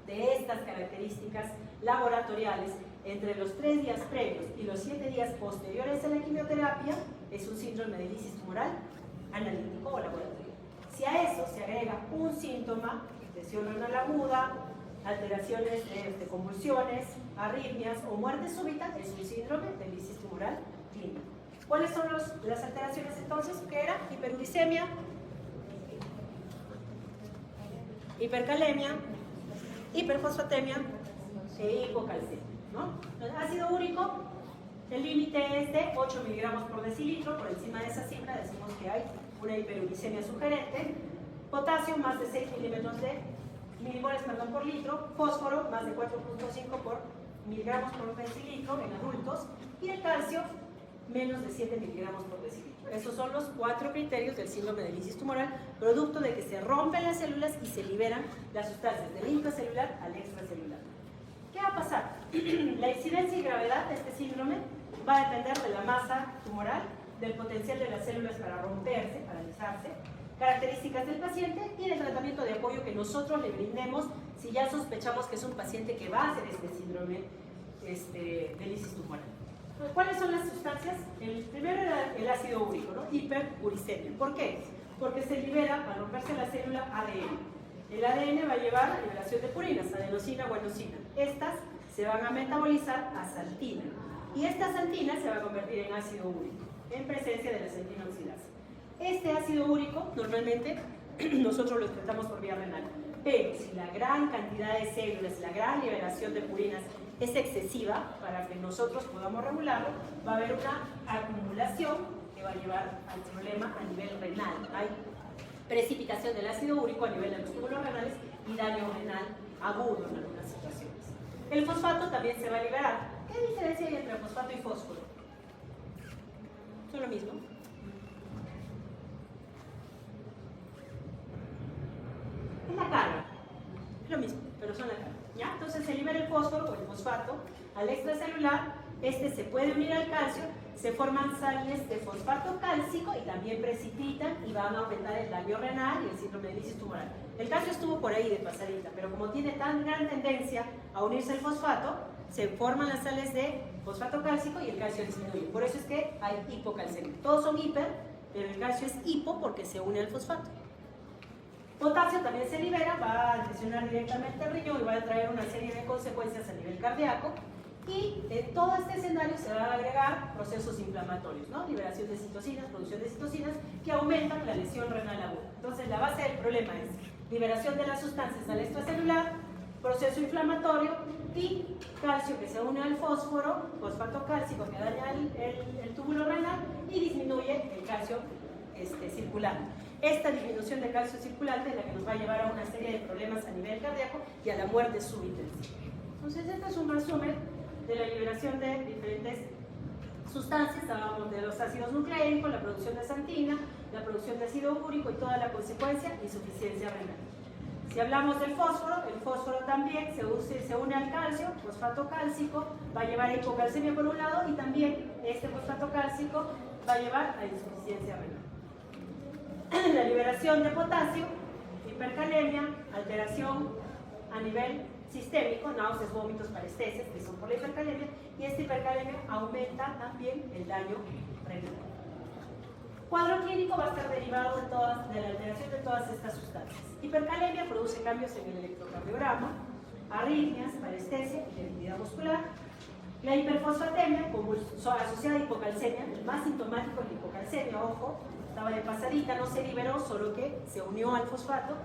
de estas características laboratoriales entre los 3 días previos y los 7 días posteriores a la quimioterapia, es un síndrome de lisis tumoral analítico o laboratorio. Si a eso se agrega un síntoma, lesión renal aguda, alteraciones de convulsiones, arritmias o muerte súbita, es un síndrome de lisis tumoral clínico. ¿Cuáles son las alteraciones entonces? Que era hiperuricemia, hipercalemia, hiperfosfatemia e hipocalcemia, ¿no? El ácido úrico, el límite es de 8 miligramos por decilitro. Por encima de esa cifra decimos que hay una hiperuricemia sugerente. Potasio, más de 6 milimoles por litro. Fósforo, más de 4.5 miligramos por decilitro en adultos. Y el calcio, menos de 7 miligramos por decilitro. Esos son los 4 criterios del síndrome de lisis tumoral, producto de que se rompen las células y se liberan las sustancias del intracelular al extracelular. ¿Qué va a pasar? La incidencia y gravedad de este síndrome va a depender de la masa tumoral, del potencial de las células para romperse, paralizarse, características del paciente y del tratamiento de apoyo que nosotros le brindemos si ya sospechamos que es un paciente que va a hacer este síndrome de lisis tumoral. ¿Cuáles son las sustancias? El primero era el ácido úrico, ¿no? Hiperuricemia. ¿Por qué? Porque se libera, al romperse la célula, ADN. El ADN va a llevar a liberación de purinas, adenosina, guanosina. Estas se van a metabolizar a santina. Y esta santina se va a convertir en ácido úrico, en presencia de la santina oxidasa. Este ácido úrico, normalmente, nosotros lo excretamos por vía renal. Pero si la gran cantidad de células, la gran liberación de purinas es excesiva para que nosotros podamos regularlo, va a haber una acumulación que va a llevar al problema a nivel renal. Hay precipitación del ácido úrico a nivel de los túbulos renales y daño renal agudo en algunas situaciones. El fosfato también se va a liberar. ¿Qué diferencia hay entre fosfato y fósforo? Son lo mismo. Es la carga. Es lo mismo, pero son la carga. ¿Ya? Entonces se libera el fósforo o el fosfato al extracelular. Este se puede unir al calcio, se forman sales de fosfato cálcico y también precipitan y van a aumentar el daño renal y el síndrome de lisis tumoral. El calcio estuvo por ahí de pasadita, pero como tiene tan gran tendencia a unirse al fosfato, se forman las sales de fosfato cálcico y el calcio disminuye. Por eso es que hay hipocalcemia. Todos son hiper, pero el calcio es hipo porque se une al fosfato. Potasio también se libera, va a lesionar directamente el riñón y va a traer una serie de consecuencias a nivel cardíaco. Y en todo este escenario se van a agregar procesos inflamatorios, ¿no? Liberación de citocinas, producción de citocinas, que aumentan la lesión renal aguda. Entonces, la base del problema es liberación de las sustancias al extracelular, proceso inflamatorio y calcio que se une al fósforo, fosfato cálcico que daña el túbulo renal y disminuye el calcio circulante. Esta disminución de calcio circulante es la que nos va a llevar a una serie de problemas a nivel cardíaco y a la muerte súbita. Entonces, este es un resumen de la liberación de diferentes sustancias. Hablábamos de los ácidos nucleicos, la producción de xantina, la producción de ácido úrico y toda la consecuencia, insuficiencia renal. Si hablamos del fósforo, el fósforo también se une al calcio, fosfato cálcico, va a llevar a hipocalcemia por un lado y también este fosfato cálcico va a llevar a insuficiencia renal. La liberación de potasio, hipercalemia, alteración a nivel sistémico, náuseas, vómitos, parestesias, que son por la hipercalemia, y esta hipercalemia aumenta también el daño renal. Cuadro clínico va a estar derivado de la alteración de todas estas sustancias. Hipercalemia produce cambios en el electrocardiograma, arritmias, parestesia y debilidad muscular. La hiperfosfatemia, asociada a hipocalcemia, el más sintomático es la hipocalcemia, ojo, estaba de pasadita, no se liberó, solo que se unió al fosfato.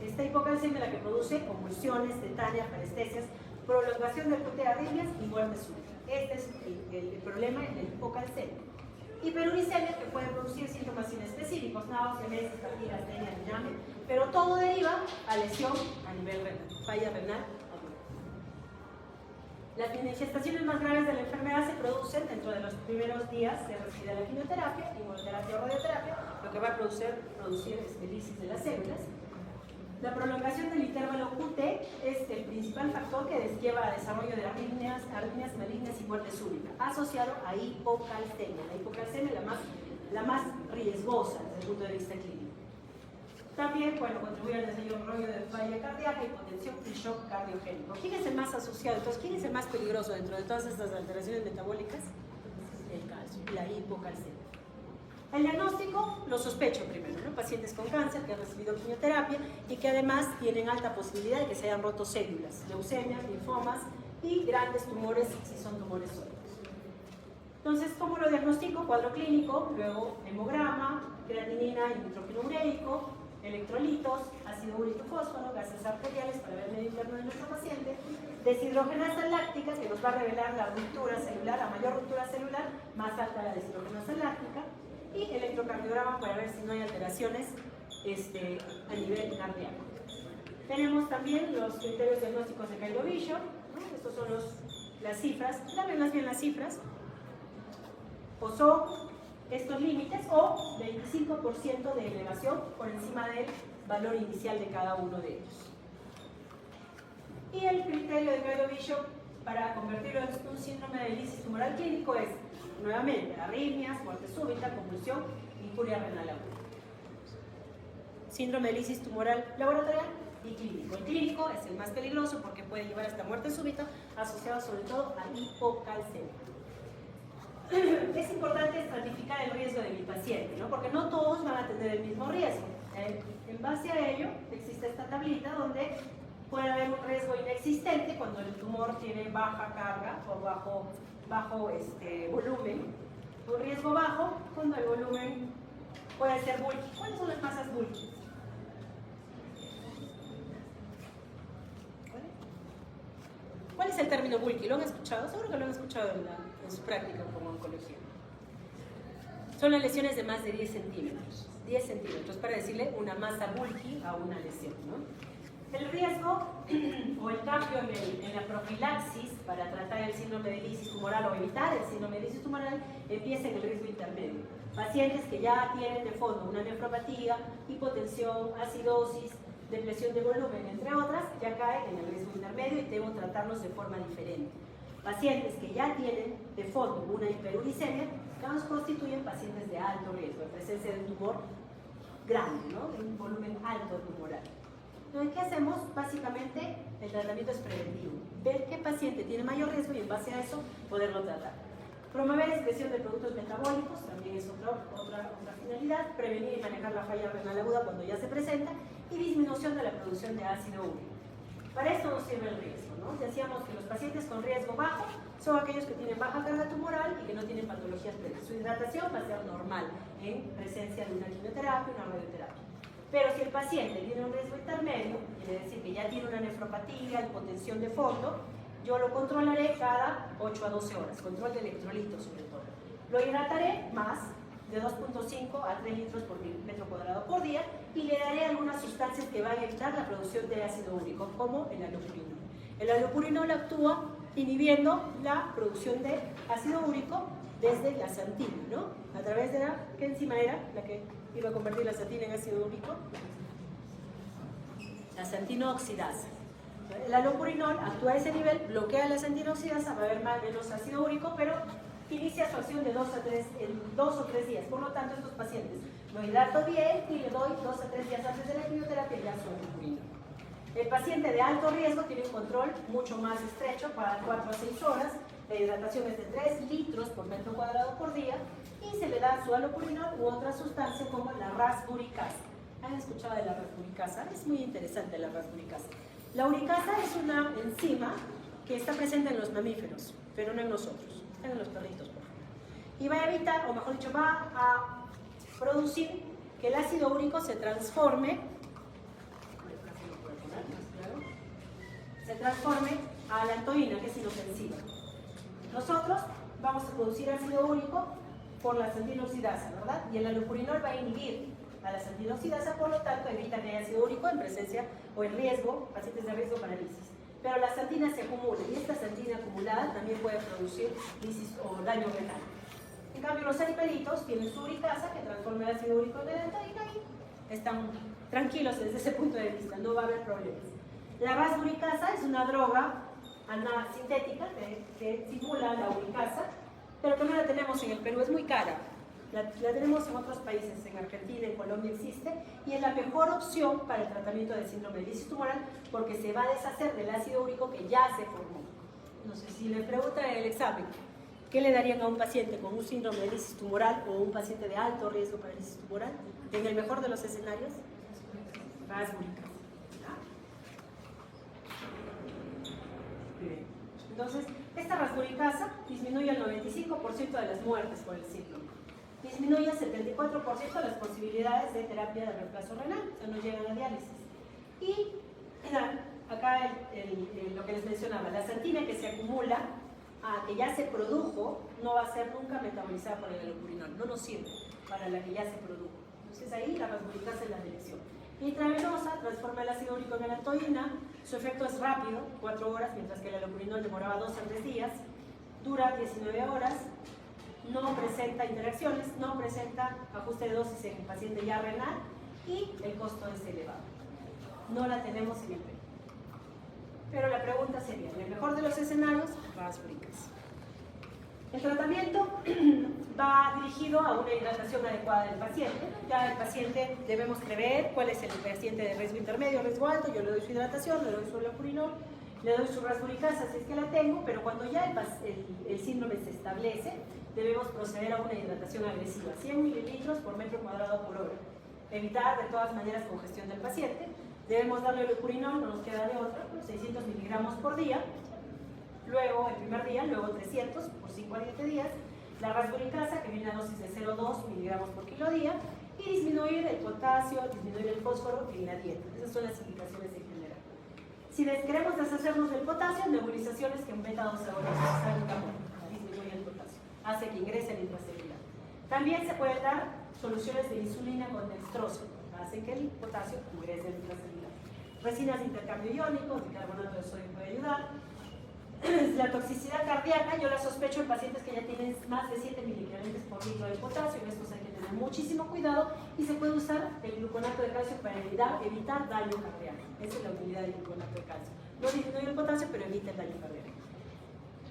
Esta hipocalcemia es la que produce convulsiones, tetanias, parestesias, prolongación del QT, arritmias y muerte súbita. Este es el problema de la hipocalcemia. Hiperuricemia, que puede producir síntomas inespecíficos, náuseas, meses, fatiga, astenia, llame, pero todo deriva a lesión a nivel renal, falla renal aguda. Las manifestaciones más graves de la enfermedad se producen dentro de los primeros días de recibir la quimioterapia, inmunoterapia o radioterapia, lo que va a producir es lisis de las células. La prolongación del intervalo QT es el principal factor que lleva a desarrollo de arritmias malignas y muerte súbita, asociado a hipocalcemia. La hipocalcemia es la más riesgosa desde el punto de vista clínico. También, contribuye al desarrollo de falla cardíaca, hipotensión y shock cardiogénico. ¿Quién es el más asociado? Entonces, ¿quién es el más peligroso dentro de todas estas alteraciones metabólicas? El calcio, la hipocalcemia. El diagnóstico lo sospecho primero, ¿no? Pacientes con cáncer que han recibido quimioterapia y que además tienen alta posibilidad de que se hayan roto células, leucemias, linfomas y grandes tumores si son tumores sólidos. Entonces, ¿cómo lo diagnostico? Cuadro clínico, luego hemograma, creatinina y nitrógeno ureico, electrolitos, ácido úrico y fósforo, gases arteriales para ver el medio interno de nuestro paciente, deshidrogenasa láctica que nos va a revelar la ruptura celular, a mayor ruptura celular, más alta la deshidrogenasa láctica, y electrocardiograma para ver si no hay alteraciones a nivel cardíaco. Tenemos también los criterios diagnósticos de Cairo-Bishop, ¿no? Estos son las cifras, dámenlas bien las cifras, o son estos límites o 25% de elevación por encima del valor inicial de cada uno de ellos. Y el criterio de Cairo-Bishop para convertirlo en un síndrome de lisis tumoral clínico es nuevamente arritmias, muerte súbita, convulsión y injuria renal aguda. Síndrome de lisis tumoral laboratorial y clínico. El clínico es el más peligroso porque puede llevar hasta muerte súbita, asociado sobre todo a hipocalcemia. Es importante estratificar el riesgo de mi paciente, ¿no? Porque no todos van a tener el mismo riesgo. En base a ello, existe esta tablita donde puede haber un riesgo inexistente cuando el tumor tiene baja carga o bajo volumen. Un riesgo bajo cuando el volumen puede ser bulky. ¿Cuáles son las masas bulky? ¿Cuál es el término bulky? ¿Lo han escuchado? Seguro que lo han escuchado en su práctica como oncología. Son las lesiones de más de 10 centímetros. 10 centímetros para decirle una masa bulky a una lesión, ¿no? El riesgo o el cambio en la profilaxis para tratar el síndrome de lisis tumoral o evitar el síndrome de lisis tumoral empieza en el riesgo intermedio. Pacientes que ya tienen de fondo una nefropatía, hipotensión, acidosis, depresión de volumen, entre otras, ya caen en el riesgo intermedio y debo tratarlos de forma diferente. Pacientes que ya tienen de fondo una hiperuricemia, que nos constituyen pacientes de alto riesgo, en presencia de un tumor grande, ¿no? De un volumen alto tumoral. Entonces, ¿qué hacemos? Básicamente, el tratamiento es preventivo. Ver qué paciente tiene mayor riesgo y en base a eso poderlo tratar. Promover excreción de productos metabólicos también es otra finalidad. Prevenir y manejar la falla renal aguda cuando ya se presenta. y disminución de la producción de ácido úrico. Para esto nos sirve el riesgo, ¿no? Decíamos que los pacientes con riesgo bajo son aquellos que tienen baja carga tumoral y que no tienen patologías previas. Su hidratación va a ser normal en presencia de una quimioterapia, una radioterapia. Pero si el paciente tiene un riesgo intermedio, quiere decir que ya tiene una nefropatía, hipotensión de fondo, yo lo controlaré cada 8 a 12 horas, control de electrolitos sobre todo. Lo hidrataré más, de 2.5 a 3 litros por metro cuadrado por día, y le daré algunas sustancias que van a evitar la producción de ácido úrico, como el allopurinol. El allopurinol actúa inhibiendo la producción de ácido úrico desde la xantina, ¿no? A través de la, ¿qué enzima era la que iba a convertir la xantina en ácido úrico? La xantinoxidasa. El allopurinol actúa a ese nivel, bloquea la xantinoxidasa, va a haber menos ácido úrico, pero inicia su acción de 2 o 3 días. Por lo tanto, estos pacientes lo hidrato bien y le doy 2 a 3 días antes de la quimioterapia ya su allopurinol. El paciente de alto riesgo tiene un control mucho más estrecho para 4 a 6 horas. La hidratación es de 3 litros por metro cuadrado por día y se le da su allopurinol u otra sustancia como la rasburicasa. ¿Han escuchado de la rasburicasa? Es muy interesante la rasburicasa. La uricasa es una enzima que está presente en los mamíferos, pero no en nosotros, en los perritos, por favor. Y va a evitar, o mejor dicho, va a producir que el ácido úrico se transforme a la altoína, que es inofensiva. Nosotros vamos a producir ácido úrico por la xantinoxidasa, ¿verdad? Y el allopurinol va a inhibir a la xantinoxidasa, por lo tanto evita que haya ácido úrico en presencia o en riesgo, pacientes de riesgo parálisis. Pero la xantina se acumula y esta xantina acumulada también puede producir lisis o daño renal. En cambio, los animalitos tienen su uricasa que transforma el ácido úrico en altoína y están tranquilos desde ese punto de vista, no va a haber problemas. La rasburicasa es una droga sintética que simula la uricasa, pero que no la tenemos en el Perú, es muy cara. La tenemos en otros países, en Argentina, en Colombia existe, y es la mejor opción para el tratamiento del síndrome de lisis tumoral porque se va a deshacer del ácido úrico que ya se formó. No sé si le preguntan en el examen, ¿qué le darían a un paciente con un síndrome de lisis tumoral o un paciente de alto riesgo para lisis tumoral? En el mejor de los escenarios, rasburicasa. Entonces, esta rasburicasa disminuye el 95% de las muertes por el síndrome. Disminuye el 74% las posibilidades de terapia de reemplazo renal, o sea, no llegan a diálisis. Y acá lo que les mencionaba, la xantina que se acumula, que ya se produjo, no va a ser nunca metabolizada por el allopurinol, no nos sirve para la que ya se produjo. Entonces ahí la rasburicasa es la dirección. Intravenosa transforma el ácido úrico en altoína, su efecto es rápido, 4 horas, mientras que el allopurinol demoraba 2 a 3 días, dura 19 horas, no presenta interacciones, no presenta ajuste de dosis en el paciente ya renal y el costo es elevado. No la tenemos en el Perú. Pero la pregunta sería, en el mejor de los escenarios, rasburicasa. El tratamiento va dirigido a una hidratación adecuada del paciente. Ya el paciente debemos prever cuál es el paciente de riesgo intermedio o riesgo alto. Yo le doy su hidratación, le doy su allopurinol, le doy su rasburicasa si es que la tengo, pero cuando ya el síndrome se establece, debemos proceder a una hidratación agresiva, 100 mililitros por metro cuadrado por hora. Evitar de todas maneras congestión del paciente. Debemos darle allopurinol, no nos queda de otra, 600 miligramos por día. Luego, el primer día, luego 300 por 5 a 7 días. La rasburicasa, que viene a dosis de 0,2 miligramos por kilo día. Y disminuir el potasio, disminuir el fósforo en la dieta. Esas son las indicaciones en general. Si queremos deshacernos del potasio, nebulizaciones que en beta-2-salbutamol disminuye el potasio. Hace que ingrese el intracelular. También se pueden dar soluciones de insulina con dextroso. Hace que el potasio ingrese el intracelular. Resinas de intercambio iónico, bicarbonato de sodio puede ayudar. La toxicidad cardíaca, yo la sospecho en pacientes que ya tienen más de 7 miligramos por litro de potasio. En estos hay que tener muchísimo cuidado y se puede usar el gluconato de calcio para evitar daño cardíaco. Esa es la utilidad del gluconato de calcio. No disminuye el potasio, pero evita el daño cardíaco.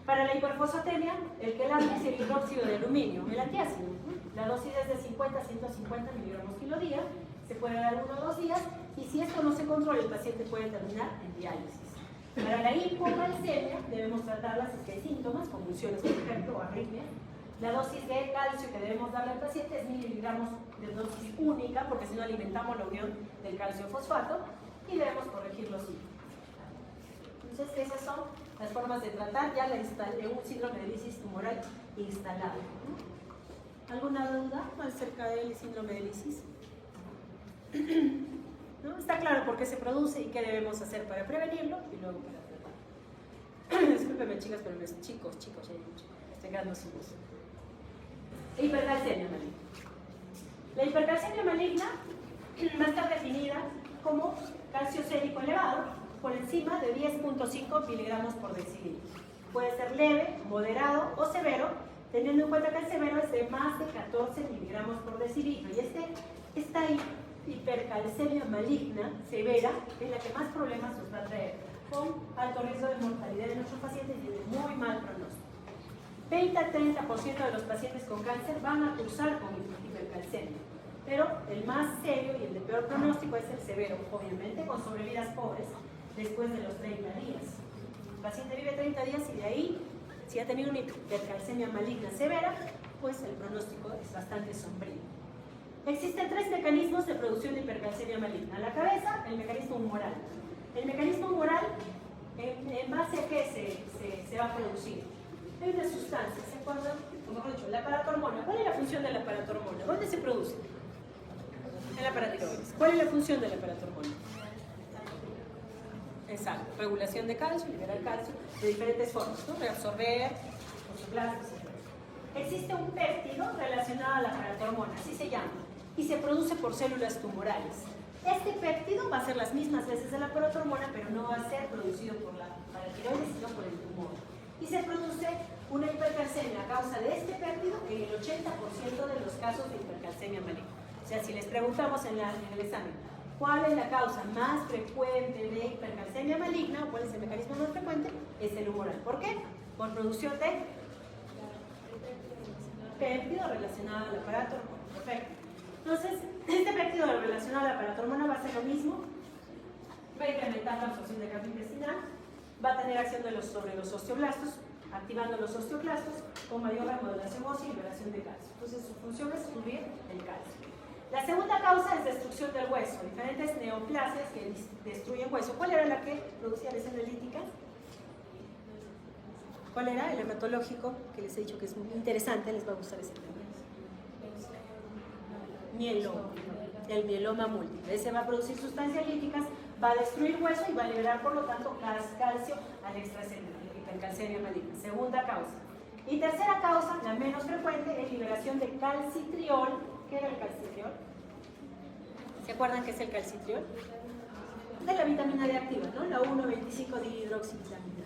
Para la hiperfosfatemia, el quelate es el hidróxido de aluminio, el antiácido. La dosis es de 50 a 150 miligramos kilo día, se puede dar 1 o 2 días, y si esto no se controla, el paciente puede terminar en diálisis. Para la hipocalcemia debemos tratarla si es que hay síntomas, convulsiones por ejemplo, o arritmia, La dosis de calcio que debemos darle al paciente es 1000 miligramos de dosis única, porque si no alimentamos la unión del calcio-fosfato y debemos corregir los síntomas. Entonces, esas son las formas de tratar ya un síndrome de lisis tumoral instalado. ¿Alguna duda acerca del síndrome de lisis? ¿No? Está claro por qué se produce y qué debemos hacer para prevenirlo y luego para tratarlo. Discúlpenme, chicas, pero los chicos, ya hay muchos. Estoy quedando sin voz. Hipercalcemia maligna. La hipercalcemia maligna va a estar definida como calcio sérico elevado por encima de 10.5 miligramos por decilitro. Puede ser leve, moderado o severo, teniendo en cuenta que el severo es de más de 14 miligramos por decilitro. Y esta hipercalcemia maligna severa es la que más problemas nos va a traer, con alto riesgo de mortalidad de nuestros pacientes y de muy mal pronóstico. 20 a 30% de los pacientes con cáncer van a cursar con hipercalcemia, pero el más serio y el de peor pronóstico es el severo, obviamente con sobrevidas pobres después de los 30 días. El paciente vive 30 días y de ahí, si ha tenido una hipercalcemia maligna severa, pues el pronóstico es bastante sombrío. Existen 3 mecanismos de producción de hipercalcemia maligna. La cabeza, el mecanismo humoral. El mecanismo humoral, ¿en base a qué se va a producir? Hay una sustancia, ¿se acuerdan? O mejor dicho, la paratormona. ¿Cuál es la función de la paratormona? ¿Dónde se produce? En la paratiroides. ¿Cuál es la función de la paratormona? Exacto, regulación de calcio, liberar calcio de diferentes formas, ¿no? Reabsorber, osteoclastos, etc. Existe un péptido relacionado a la paratormona, así se llama, y se produce por células tumorales. Este péptido va a ser las mismas veces de la paratormona, pero no va a ser producido por la paratiroides, sino por el tumor. Y se produce una hipercalcemia a causa de este péptido en el 80% de los casos de hipercalcemia maligna. O sea, si les preguntamos en el examen, ¿cuál es la causa más frecuente de hipercalcemia maligna? ¿Cuál es el mecanismo más frecuente? Es el humoral. ¿Por qué? Por producción de péptido relacionado al aparato hormona. Perfecto. Entonces, este péptido relacionado al aparato hormona va a hacer lo mismo, va a incrementar la absorción de calcio intestinal, va a tener acción sobre los osteoblastos, activando los osteoclastos con mayor remodelación ósea y liberación de calcio. Entonces, su función es subir el calcio. La segunda causa es destrucción del hueso, diferentes neoplasias que destruyen hueso. ¿Cuál era la que producía lesión lítica? ¿Cuál era? El hematológico, que les he dicho que es muy interesante, les va a gustar ese tema. Mieloma, el mieloma múltiple. Ese va a producir sustancias líticas, va a destruir hueso y va a liberar, por lo tanto, calcio al extracelular, hipercalcemia maligna. Segunda causa. Y tercera causa, la menos frecuente, es liberación de calcitriol. ¿Qué era el calcitriol? ¿Se acuerdan qué es el calcitriol? De la vitamina D activa, ¿no? La 1,25-dihidroxivitamina.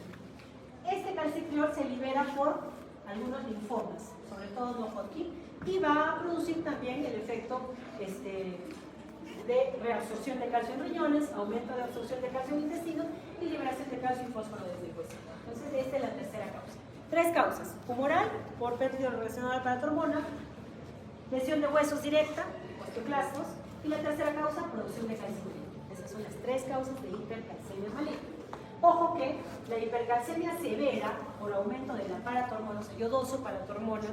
Este calcitriol se libera por algunos linfomas, sobre todo no Hodgkin, y va a producir también el efecto de reabsorción de calcio en riñones, aumento de absorción de calcio en intestinos y liberación de calcio y fósforo desde el hueso. Entonces, esta es la tercera causa. 3 causas: humoral, por péptido relacionado al aparato hormona, lesión de huesos directa, osteoclastos, y la tercera causa, producción de calcio. Esas son las 3 causas de hipercalcemia maligna. Ojo que la hipercalcemia severa, por aumento de la paratormona, o sea, yo doso paratormona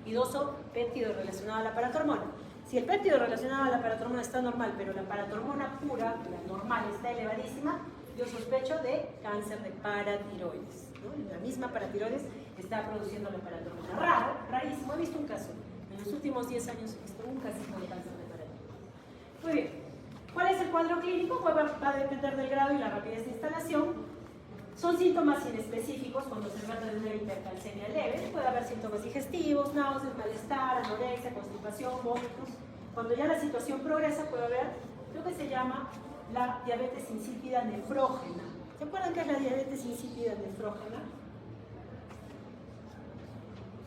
y doso péptido relacionado a la paratormona. Si el péptido relacionado a la paratormona está normal, pero la paratormona pura, la normal, está elevadísima, yo sospecho de cáncer de paratiroides, ¿no? La misma paratiroides está produciendo la paratormona. Raro, rarísimo, he visto un caso. En los últimos 10 años he visto un casito de cáncer de paratiroides. Muy bien. ¿Cuál es el cuadro clínico? Pues va a depender del grado y la rapidez de instalación. Son síntomas inespecíficos cuando se trata de una hipercalcemia leve. Puede haber síntomas digestivos, náuseas, malestar, anorexia, constipación, vómitos. Cuando ya la situación progresa puede haber lo que se llama la diabetes insípida nefrógena. ¿Se acuerdan qué es la diabetes insípida nefrógena?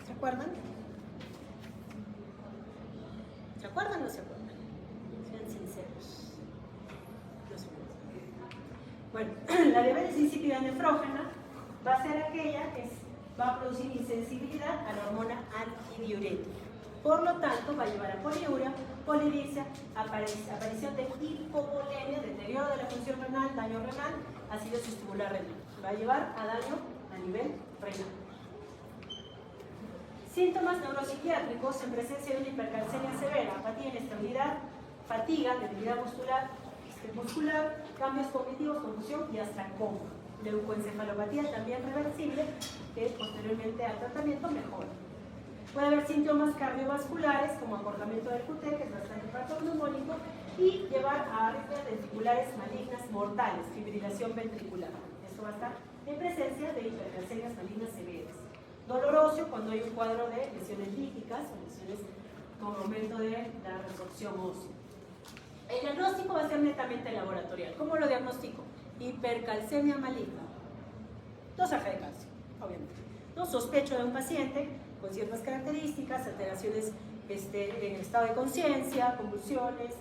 ¿Se acuerdan? ¿Se acuerdan o no se acuerdan? Sean sinceros. Bueno, la diabetes insípida nefrógena va a ser aquella que va a producir insensibilidad a la hormona antidiurética. Por lo tanto, va a llevar a poliuria, polidipsia, aparición de hipovolemia, deterioro de la función renal, daño renal, acidosis tubular renal. Va a llevar a daño a nivel renal. Si Síntomas neuropsiquiátricos en presencia de una hipercalcemia severa, apatía, inestabilidad, fatiga, debilidad muscular, cambios cognitivos, confusión y hasta coma. Leucoencefalopatía también reversible, que posteriormente al tratamiento mejora. Puede haber síntomas cardiovasculares como acortamiento del QT, que es bastante patognomónico, y llevar a arritmias ventriculares malignas mortales, fibrilación ventricular. Esto va a estar en presencia de hipercalcemias malignas severas. Dolor óseo cuando hay un cuadro de lesiones líticas o lesiones con aumento de la resorción ósea. El diagnóstico va a ser netamente laboratorial. ¿Cómo lo diagnostico? Hipercalcemia maligna. Dosaje de calcio, obviamente. No sospecho de un paciente con ciertas características, alteraciones en el estado de conciencia, convulsiones,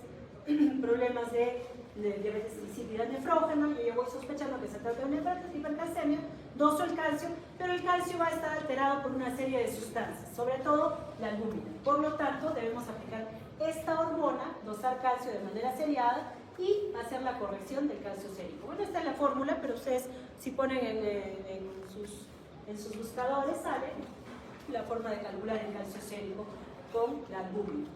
problemas de diabetes insípida nefrógena. Yo ya voy sospechando que se trata de una hipercalcemia, doso el calcio, pero el calcio va a estar alterado por una serie de sustancias, sobre todo la albúmina. Por lo tanto, debemos aplicar esta hormona, dosar calcio de manera seriada y hacer la corrección del calcio sérico. Bueno, esta es la fórmula, pero ustedes si ponen en sus buscadores sale la forma de calcular el calcio sérico con la albúmina.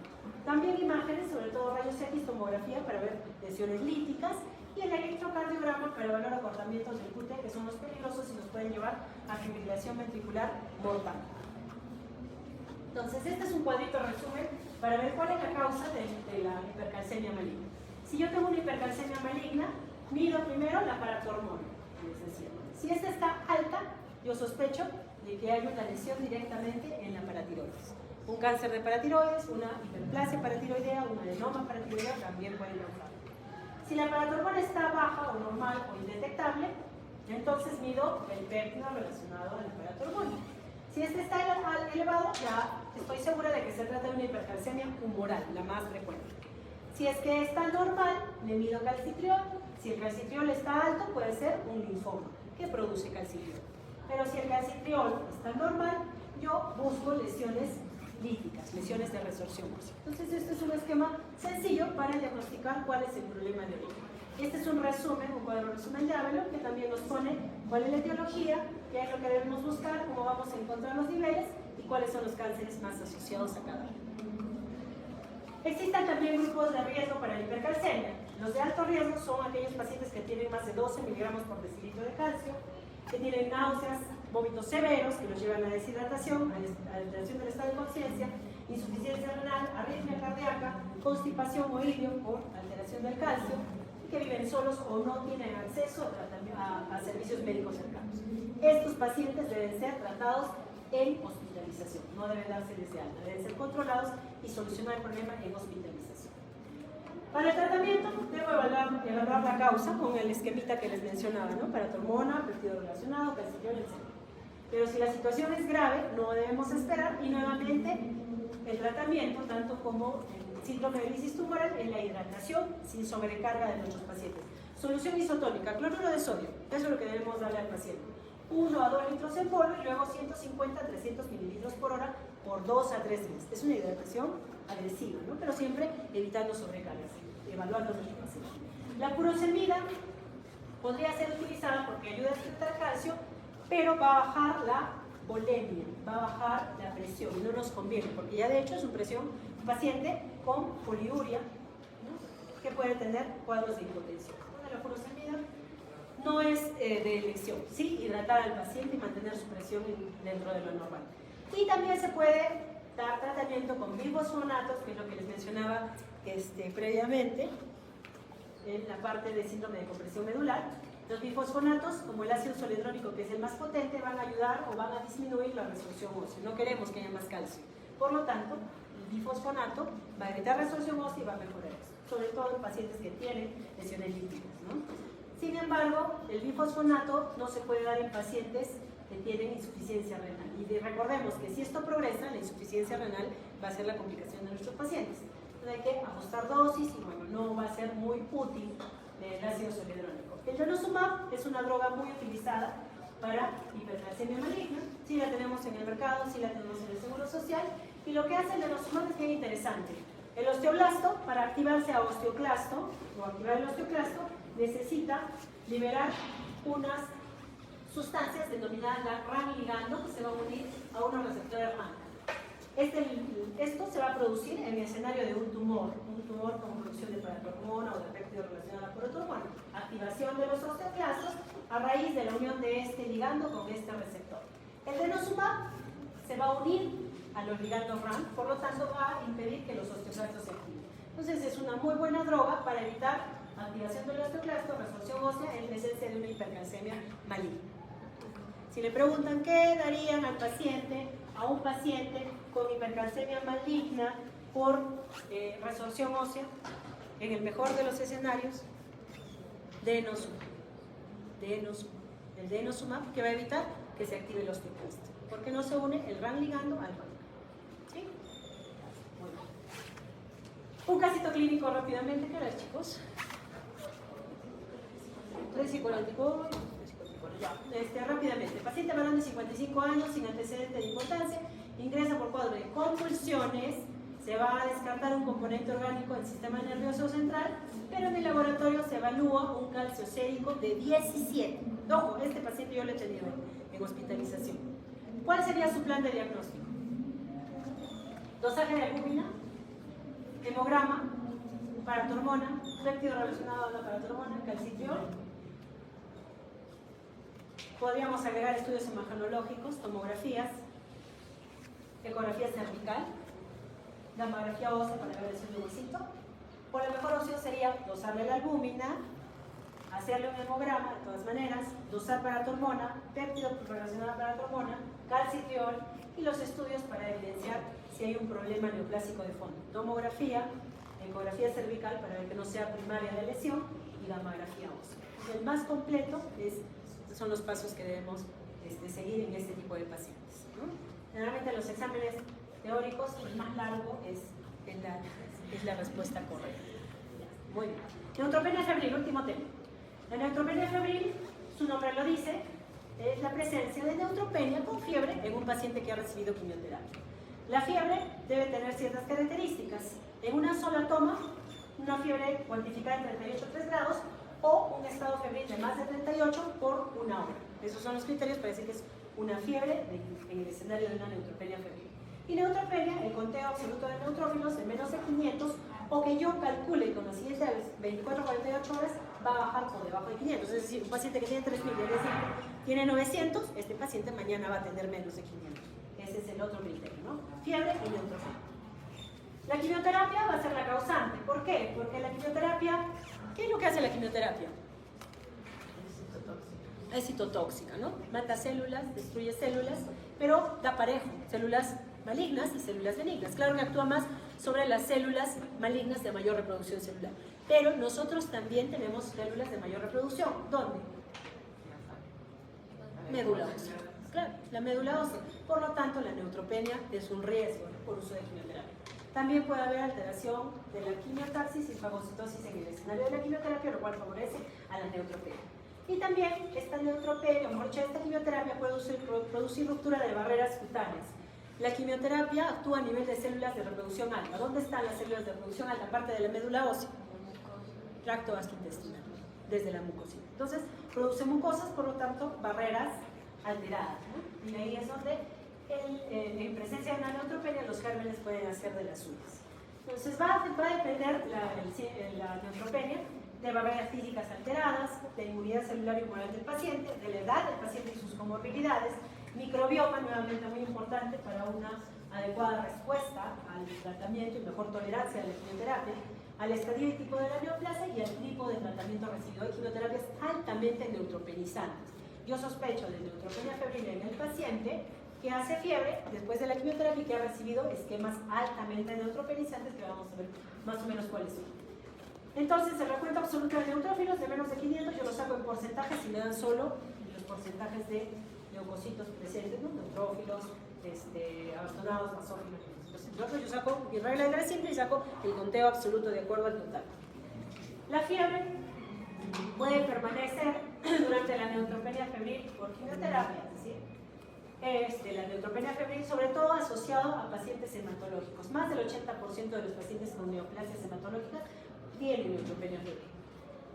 También imágenes, sobre todo rayos X, tomografía para ver lesiones líticas y el electrocardiograma para evaluar acortamientos del QT, que son los peligrosos y nos pueden llevar a fibrilación ventricular mortal. Entonces, este es un cuadrito resumen para ver cuál es la causa de la hipercalcemia maligna. Si yo tengo una hipercalcemia maligna, mido primero la paratormona. Si esta está alta, yo sospecho de que hay una lesión directamente en la paratiroides. Un cáncer de paratiroides, una hiperplasia paratiroidea, un adenoma paratiroideo también pueden causar. Si la paratormona está baja o normal o indetectable, entonces mido el péptido relacionado a la paratormona. Si este está elevado, ya estoy segura de que se trata de una hipercalcemia humoral, la más frecuente. Si es que está normal, le mido calcitriol. Si el calcitriol está alto, puede ser un linfoma que produce calcitriol. Pero si el calcitriol está normal, yo busco lesiones líticas, lesiones de resorción ósea. Entonces, este es un esquema sencillo para diagnosticar cuál es el problema de origen. Este es un resumen, un cuadro resumen de Avalon, que también nos pone cuál es la etiología, qué es lo que debemos buscar, cómo vamos a encontrar los niveles y cuáles son los cánceres más asociados a cada uno. Existen también grupos de riesgo para la hipercalcemia. Los de alto riesgo son aquellos pacientes que tienen más de 12 miligramos por decilitro de calcio, que tienen náuseas, vómitos severos que los llevan a deshidratación, a alteración del estado de conciencia, insuficiencia renal, arritmia cardíaca, constipación o ilio por alteración del calcio, y que viven solos o no tienen acceso a servicios médicos cercanos. Estos pacientes deben ser tratados en hospitalización, no deben darse desde alta, deben ser controlados y solucionar el problema en hospitalización. Para el tratamiento debo evaluar la causa con el esquemita que les mencionaba, ¿no? Paratormona, péptido relacionado, calcitriol, etc. Pero si la situación es grave, no debemos esperar y nuevamente el tratamiento, tanto como el síndrome de lisis tumoral, en la hidratación sin sobrecarga de nuestros pacientes. Solución isotónica, cloruro de sodio, eso es lo que debemos darle al paciente. 1 a 2 litros en polvo y luego 150 a 300 mililitros por hora por 2 a 3 meses. Es una hidratación agresiva, ¿no? Pero siempre evitando sobrecargas, evaluando nuestro paciente. La furosemida podría ser utilizada porque ayuda a excretar calcio, pero va a bajar la volemia, va a bajar la presión y no nos conviene, porque ya de hecho es un paciente con poliuria, ¿no? Que puede tener cuadros de impotencia. La furosemida no es de elección, sí, hidratar al paciente y mantener su presión dentro de lo normal. Y también se puede dar tratamiento con bifosfonatos, que es lo que les mencionaba previamente, en la parte de síndrome de compresión medular. Los bifosfonatos, como el ácido zoledrónico, que es el más potente, van a ayudar o van a disminuir la resorción ósea. No queremos que haya más calcio. Por lo tanto, el bifosfonato va a evitar resorción ósea y va a mejorar eso, sobre todo en pacientes que tienen lesiones líticas, ¿no? Sin embargo, el bifosfonato no se puede dar en pacientes que tienen insuficiencia renal. Y recordemos que si esto progresa, la insuficiencia renal va a ser la complicación de nuestros pacientes. Entonces hay que ajustar dosis y bueno, no va a ser muy útil el ácido zoledrónico. El denosumab es una droga muy utilizada para hipercalcemia maligna. Sí la tenemos en el mercado, sí la tenemos en el Seguro Social. Y lo que hace el denosumab es bien interesante. El osteoblasto, para activarse a osteoclasto, o activar el osteoclasto, necesita liberar unas sustancias denominadas la RAN ligando, que se van a unir a unos receptores RAN. Esto se va a producir en el escenario de un tumor con producción de paratormona o de péptido relacionado a la paratormona. Activación de los osteoclastos a raíz de la unión de este ligando con este receptor. El denosumab se va a unir a los ligandos RAM, por lo tanto va a impedir que los osteoclastos se activen. Entonces es una muy buena droga para evitar activación del osteoclasto, resorción ósea en presencia de una hipercalcemia maligna. Si le preguntan qué darían a un paciente con hipercalcemia maligna por resorción ósea, en el mejor de los escenarios, denosumab. El denosumab que va a evitar que se active el osteoclasto, porque no se une el RAN ligando al RAN. ¿Sí? Bueno. Un casito clínico rápidamente, ¿qué hora, chicos? 3:44. Rápidamente, paciente varón de 55 años sin antecedente de importancia, ingresa por cuadro de convulsiones, se va a descartar un componente orgánico del sistema nervioso central, pero en el laboratorio se evalúa un calcio sérico de 17. Ojo, este paciente yo lo he tenido en hospitalización. ¿Cuál sería su plan de diagnóstico? Dosaje de albúmina, hemograma, paratormona, péptido relacionado a la paratormona, calcitriol. Podríamos agregar estudios imagenológicos, tomografías, ecografía cervical, gamografía ósea para ver el huesito. O la mejor opción sería dosarle la albúmina, hacerle un hemograma de todas maneras, dosar paratormona, péptido relacionado a paratormona, calcitriol y los estudios para evidenciar si hay un problema neoplásico de fondo. Tomografía, ecografía cervical para ver que no sea primaria de lesión y gamografía ósea. El más completo son los pasos que debemos seguir en este tipo de pacientes, ¿no? Generalmente los exámenes teóricos, el más largo es la respuesta correcta. Muy bien. Neutropenia febril, último tema. La neutropenia febril, su nombre lo dice, es la presencia de neutropenia con fiebre en un paciente que ha recibido quimioterapia. La fiebre debe tener ciertas características. En una sola toma, una fiebre cuantificada en 38,3 grados, o un estado febril de más de 38 por una hora. Esos son los criterios para decir que es una fiebre en el escenario de una neutropenia febril. Y neutropenia, el conteo absoluto de neutrófilos de menos de 500, o que yo calcule con las siguientes 24-48 horas, va a bajar por debajo de 500. Es decir, un paciente que tiene 3.000 y tiene 900, este paciente mañana va a tener menos de 500. Ese es el otro criterio, ¿no? Fiebre y neutropenia. La quimioterapia va a ser la causante. ¿Por qué? Porque la quimioterapia, ¿qué es lo que hace la quimioterapia? Es citotóxica, ¿no? Mata células, destruye células, pero da parejo, células malignas y células benignas. Claro que actúa más sobre las células malignas de mayor reproducción celular. Pero nosotros también tenemos células de mayor reproducción. ¿Dónde? Médula ósea. Claro, la médula ósea. Por lo tanto, la neutropenia es un riesgo, ¿no?, por uso de quimioterapia. También puede haber alteración de la quimiotaxis y fagocitosis en el escenario de la quimioterapia, lo cual favorece a la neutropenia. Y también esta neutropenia, o mejor dicho, esta quimioterapia puede producir ruptura de barreras cutáneas. La quimioterapia actúa a nivel de células de reproducción alta. ¿Dónde están las células de reproducción alta? Parte de la médula ósea. Tracto gastrointestinal, desde la mucosidad. Entonces, produce mucosas, por lo tanto, barreras alteradas, ¿no? Y ahí es donde, en presencia de una neutropenia, los gérmenes pueden hacer de las suyas. Entonces, va a depender la neutropenia de barreras físicas alteradas, de inmunidad celular y humoral del paciente, de la edad del paciente y sus comorbilidades, microbioma, nuevamente muy importante para una adecuada respuesta al tratamiento y mejor tolerancia a la quimioterapia, al estadio y tipo de la neoplasia y al tipo de tratamiento residual de quimioterapias altamente neutropenizantes. Yo sospecho de neutropenia febril en el paciente que hace fiebre después de la quimioterapia y que ha recibido esquemas altamente neutropenizantes, que vamos a ver más o menos cuáles son. Entonces, el recuento absoluto de neutrófilos de menos de 500 yo lo saco en porcentajes y me dan solo los porcentajes de leucocitos presentes, ¿no? Neutrófilos, abandonados, basófilos. Entonces, yo saco mi regla de 3 simple y saco el conteo absoluto de acuerdo al total. La fiebre puede permanecer durante la neutropenia febril por quimioterapia, es decir, la neutropenia febril, sobre todo asociado a pacientes hematológicos. Más del 80% de los pacientes con neoplasias hematológicas tienen neutropenia febril.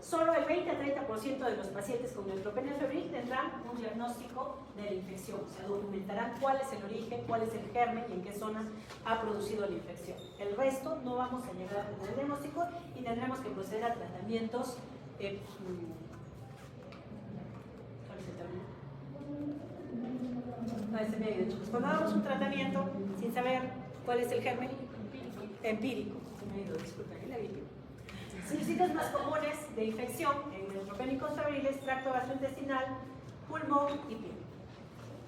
solo el 20 a 30% de los pacientes con neutropenia febril tendrán un diagnóstico de la infección, o sea, documentarán cuál es el origen, cuál es el germen y en qué zonas ha producido la infección. El resto no vamos a llegar a tener el diagnóstico y tendremos que proceder a tratamientos cuando hagamos un tratamiento sin saber cuál es el germen empírico. Los sitios más comunes de infección en neutropénicos febriles, tracto gastrointestinal, pulmón y piel.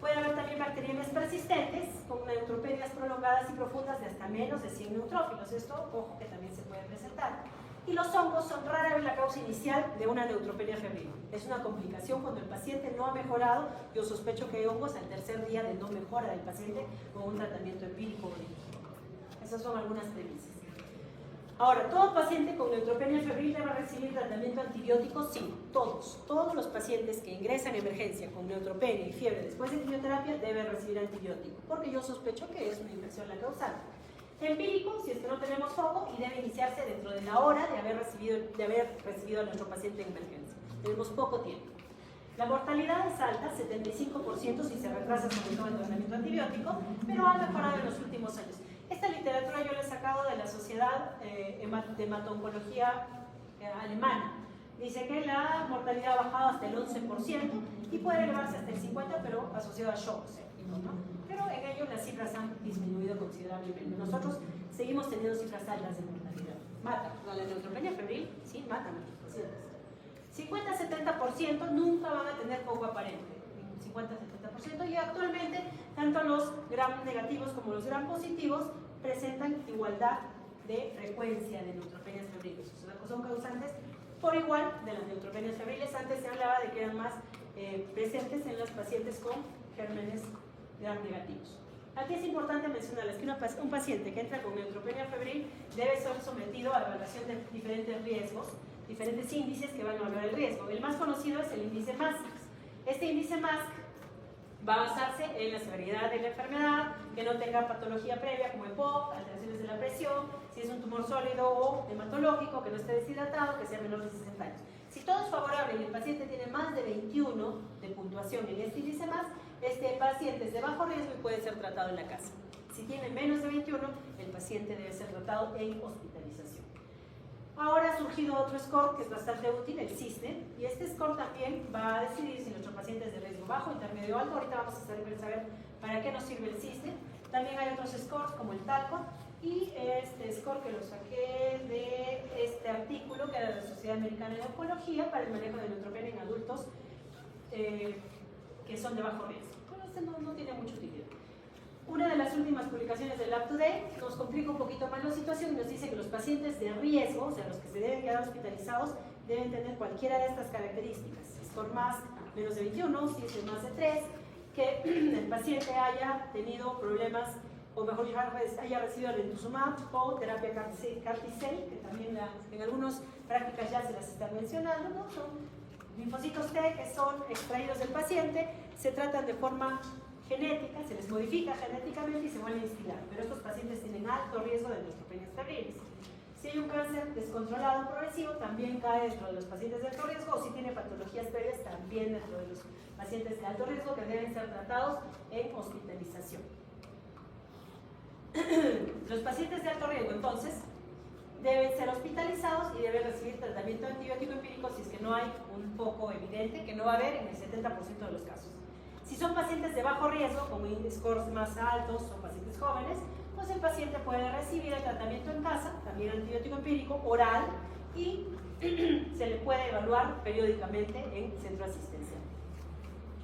Puede haber también bacterias persistentes con neutropenias prolongadas y profundas de hasta menos de 100 neutrófilos. Esto, ojo, que también se puede presentar. Y los hongos son rara vez la causa inicial de una neutropenia febril. Es una complicación cuando el paciente no ha mejorado. Yo sospecho que hay hongos al tercer día de no mejora del paciente con un tratamiento empírico o directivo. Esas son algunas premisas. Ahora, ¿todo paciente con neutropenia febril debe recibir tratamiento antibiótico? Sí, todos los pacientes que ingresan a emergencia con neutropenia y fiebre después de quimioterapia deben recibir antibiótico, porque yo sospecho que es una infección la causante. Empírico, si es que no tenemos foco, y debe iniciarse dentro de la hora de haber recibido a nuestro paciente en emergencia. Tenemos poco tiempo. La mortalidad es alta, 75% si se retrasa sobre todo el tratamiento antibiótico, pero ha mejorado en los últimos años. Esta literatura yo la he sacado de la Sociedad de Hemato-Oncología alemana. Dice que la mortalidad ha bajado hasta el 11% y puede elevarse hasta el 50%, pero asociado a shocks, ¿no? Pero en ellos las cifras han disminuido considerablemente. Nosotros seguimos teniendo cifras altas de mortalidad. Mata, la neutropenia febril, sí, mata a nuestros pacientes. 50-70% nunca van a tener foco aparente. 50-70%, y actualmente tanto los gram negativos como los gram positivos presentan igualdad de frecuencia de neutropenias febriles. O sea, son causantes por igual de las neutropenias febriles. Antes se hablaba de que eran más presentes en los pacientes con gérmenes gram negativos. Aquí es importante mencionarles que un paciente que entra con neutropenia febril debe ser sometido a evaluación de diferentes riesgos, diferentes índices que van a evaluar el riesgo. El más conocido es el índice MASC. Este índice MASC va a basarse en la severidad de la enfermedad, que no tenga patología previa como EPOC, alteraciones de la presión, si es un tumor sólido o hematológico, que no esté deshidratado, que sea menor de 60 años. Si todo es favorable y el paciente tiene más de 21 de puntuación en este índice MASC, este paciente es de bajo riesgo y puede ser tratado en la casa. Si tiene menos de 21, el paciente debe ser tratado en hospitalización. Ahora ha surgido otro score que es bastante útil, el CISNE, y este score también va a decidir si nuestro paciente es de riesgo bajo, intermedio o alto. Ahorita vamos a saber para qué nos sirve el CISNE. También hay otros scores como el TALCO, y este score que lo saqué de este artículo que era de la Sociedad Americana de Oncología para el manejo de neutropenia en adultos que son de bajo riesgo. Bueno, este no tiene mucho utilidad. Una de las últimas publicaciones del Lab Today nos complica un poquito más la situación y nos dice que los pacientes de riesgo, o sea, los que se deben quedar hospitalizados, deben tener cualquiera de estas características. Score más menos de 21, si es de más de 3, que el paciente haya tenido problemas, o mejor dicho, haya recibido lentuximab o terapia Carticel, que también en algunas prácticas ya se las están mencionando, ¿no? Son linfocitos T que son extraídos del paciente, se tratan de forma genética, se les modifica genéticamente y se vuelven a instilar, pero estos pacientes tienen alto riesgo de neutropenias febriles. Si hay un cáncer descontrolado progresivo, también cae dentro de los pacientes de alto riesgo, o si tiene patologías previas, también dentro de los pacientes de alto riesgo que deben ser tratados en hospitalización. Los pacientes de alto riesgo, entonces, deben ser hospitalizados y deben recibir tratamiento antibiótico empírico si es que no hay un foco evidente, que no va a haber en el 70% de los casos. Si son pacientes de bajo riesgo, como scores más altos o pacientes jóvenes, pues el paciente puede recibir el tratamiento en casa, también antibiótico empírico, oral, y se le puede evaluar periódicamente en centro asistencial.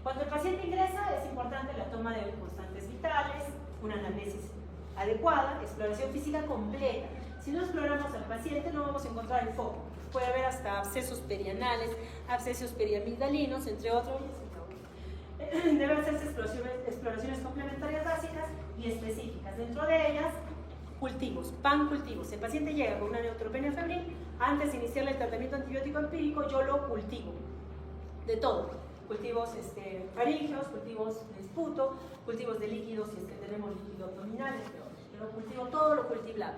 Cuando el paciente ingresa, es importante la toma de constantes vitales, una anamnesis adecuada, exploración física completa. Si no exploramos al paciente, no vamos a encontrar el foco. Puede haber hasta abscesos perianales, abscesos periamigdalinos, entre otros. Deben hacerse exploraciones complementarias básicas y específicas. Dentro de ellas, cultivos, pancultivos. Si el paciente llega con una neutropenia febril, antes de iniciarle el tratamiento antibiótico empírico, yo lo cultivo. De todo. Cultivos faríngeos, cultivos de esputo, cultivos de líquidos, si es que tenemos líquidos abdominales, pero cultivo todo lo cultivable.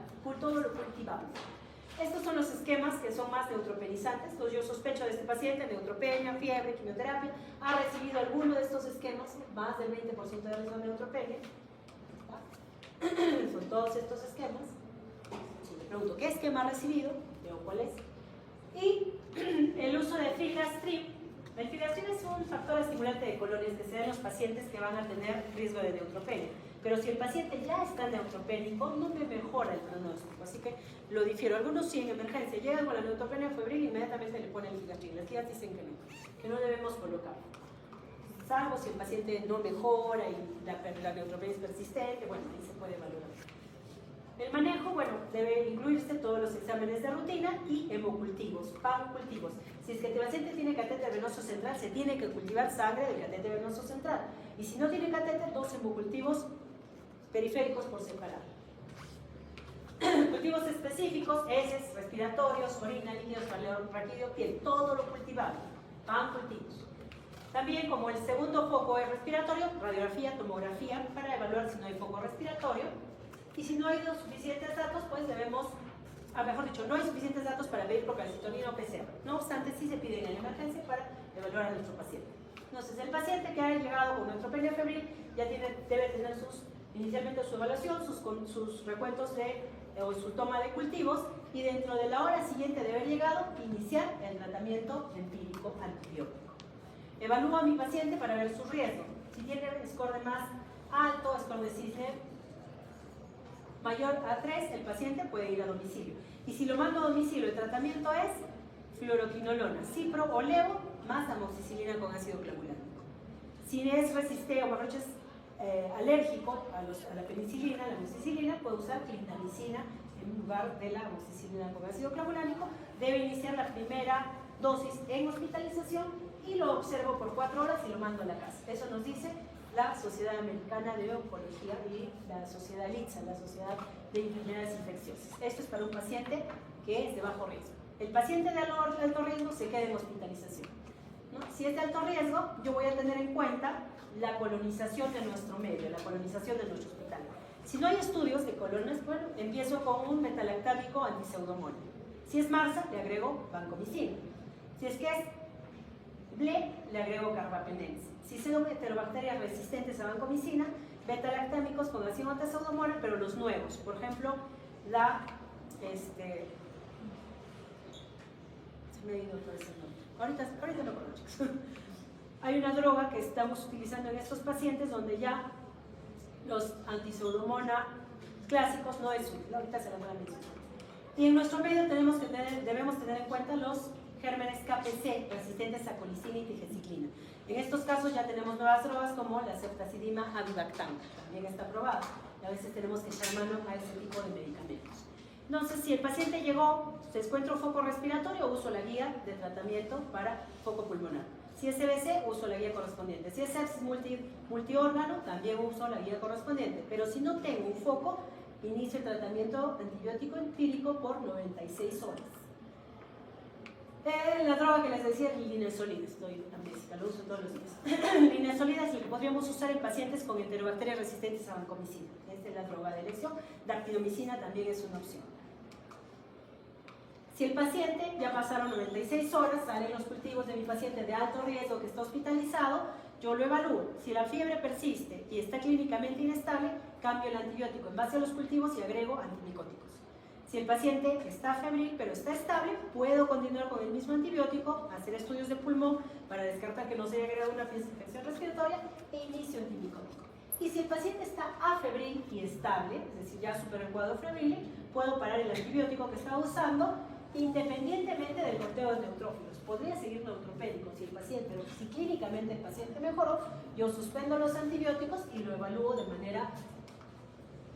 Estos son los esquemas que son más neutropenizantes. Entonces yo sospecho de este paciente neutropenia, fiebre, quimioterapia, ha recibido alguno de estos esquemas, más del 20% de riesgo de neutropenia. Son todos estos esquemas. Si le pregunto qué esquema ha recibido, veo cuál es. Y el uso de filgrastim. El filgrastim es un factor estimulante de colonias que se da en los pacientes que van a tener riesgo de neutropenia. Pero si el paciente ya está neutropénico, no me mejora el pronóstico. Así que lo difiero. Algunos sí en emergencia llegan con la neutropenia febril y inmediatamente le ponen el filgrastim. Las guías dicen que no debemos colocarlo. Salvo si el paciente no mejora y la neutropenia es persistente, bueno, ahí se puede valorar. El manejo, bueno, debe incluirse todos los exámenes de rutina y hemocultivos, pancultivos. Si es que el paciente tiene catéter venoso central, se tiene que cultivar sangre del catéter venoso central. Y si no tiene catéter, 2 hemocultivos periféricos por separado. Cultivos específicos, heces, respiratorios, orina, líquidos, raquídeo, piel, todo lo cultivable, pancultivos. También, como el segundo foco es respiratorio, radiografía, tomografía, para evaluar si no hay foco respiratorio. Y si no hay suficientes datos, pues debemos, mejor dicho, no hay suficientes datos para pedir procalcitonina o PCR. No obstante, sí se piden en emergencia para evaluar a nuestro paciente. Entonces, el paciente que ha llegado con neutropenia febril ya debe tener inicialmente su evaluación, sus recuentos o su toma de cultivos, y dentro de la hora siguiente de haber llegado, iniciar el tratamiento empírico antibiótico. Evalúo a mi paciente para ver su riesgo. Si tiene score de más alto, score de Cisne mayor a 3, el paciente puede ir a domicilio. Y si lo mando a domicilio, el tratamiento es fluoroquinolona, cipro o levo, más amoxicilina con ácido clavulánico. Si es resistente o mejor dicho es alérgico a la penicilina, la amoxicilina, puede usar clindamicina en lugar de la amoxicilina con ácido clavulánico. Debe iniciar la primera dosis en hospitalización y lo observo por 4 horas y lo mando a la casa. Eso nos dice la Sociedad Americana de Oncología y la Sociedad LITSA, la Sociedad de Enfermedades Infecciosas. Esto es para un paciente que es de bajo riesgo. El paciente de alto riesgo se queda en hospitalización, ¿no? Si es de alto riesgo, yo voy a tener en cuenta la colonización de nuestro medio, la colonización de nuestro hospital. Si no hay estudios de colones, bueno, empiezo con un metalactámico antiseudomona. Si es MARSA, le agrego vancomicina. Si es que es BLE, le agrego carbapenems. Si son heterobacterias resistentes a vancomicina, beta-lactámicos con ácido antiseudomona, pero los nuevos. Por ejemplo, se me ha ido todo ese nombre. Ahorita no conozco, chicos. Hay una droga que estamos utilizando en estos pacientes donde ya los antiseudomona clásicos no es útil. Ahorita se las voy a mencionar. Y en nuestro medio debemos tener en cuenta los gérmenes KPC resistentes a colicina y tigeciclina. En estos casos ya tenemos nuevas drogas como la ceftazidima avibactam, también está aprobada. Y a veces tenemos que echar mano a ese tipo de medicamentos. Entonces, si el paciente llegó, se encuentra un foco respiratorio, uso la guía de tratamiento para foco pulmonar. Si es CBC, uso la guía correspondiente. Si es sepsis multiórgano, también uso la guía correspondiente. Pero si no tengo un foco, inicio el tratamiento antibiótico empírico por 96 horas. La droga que les decía es linezolida, estoy amnésica, lo uso todos los días. Linezolida sí, podríamos usar en pacientes con enterobacterias resistentes a vancomicina. Esta es la droga de elección. Dactilomicina también es una opción. Si el paciente ya pasaron 96 horas, salen los cultivos de mi paciente de alto riesgo que está hospitalizado, yo lo evalúo. Si la fiebre persiste y está clínicamente inestable, cambio el antibiótico en base a los cultivos y agrego antimicóticos. Si el paciente está febril pero está estable, puedo continuar con el mismo antibiótico, hacer estudios de pulmón para descartar que no se haya agregado una infección respiratoria e inicio antimicótico. Y si el paciente está afebril y estable, es decir, ya superó el cuadro febril, puedo parar el antibiótico que estaba usando independientemente del conteo de neutrófilos. Podría seguir neutropénico si el paciente, pero si clínicamente el paciente mejoró, yo suspendo los antibióticos y lo evalúo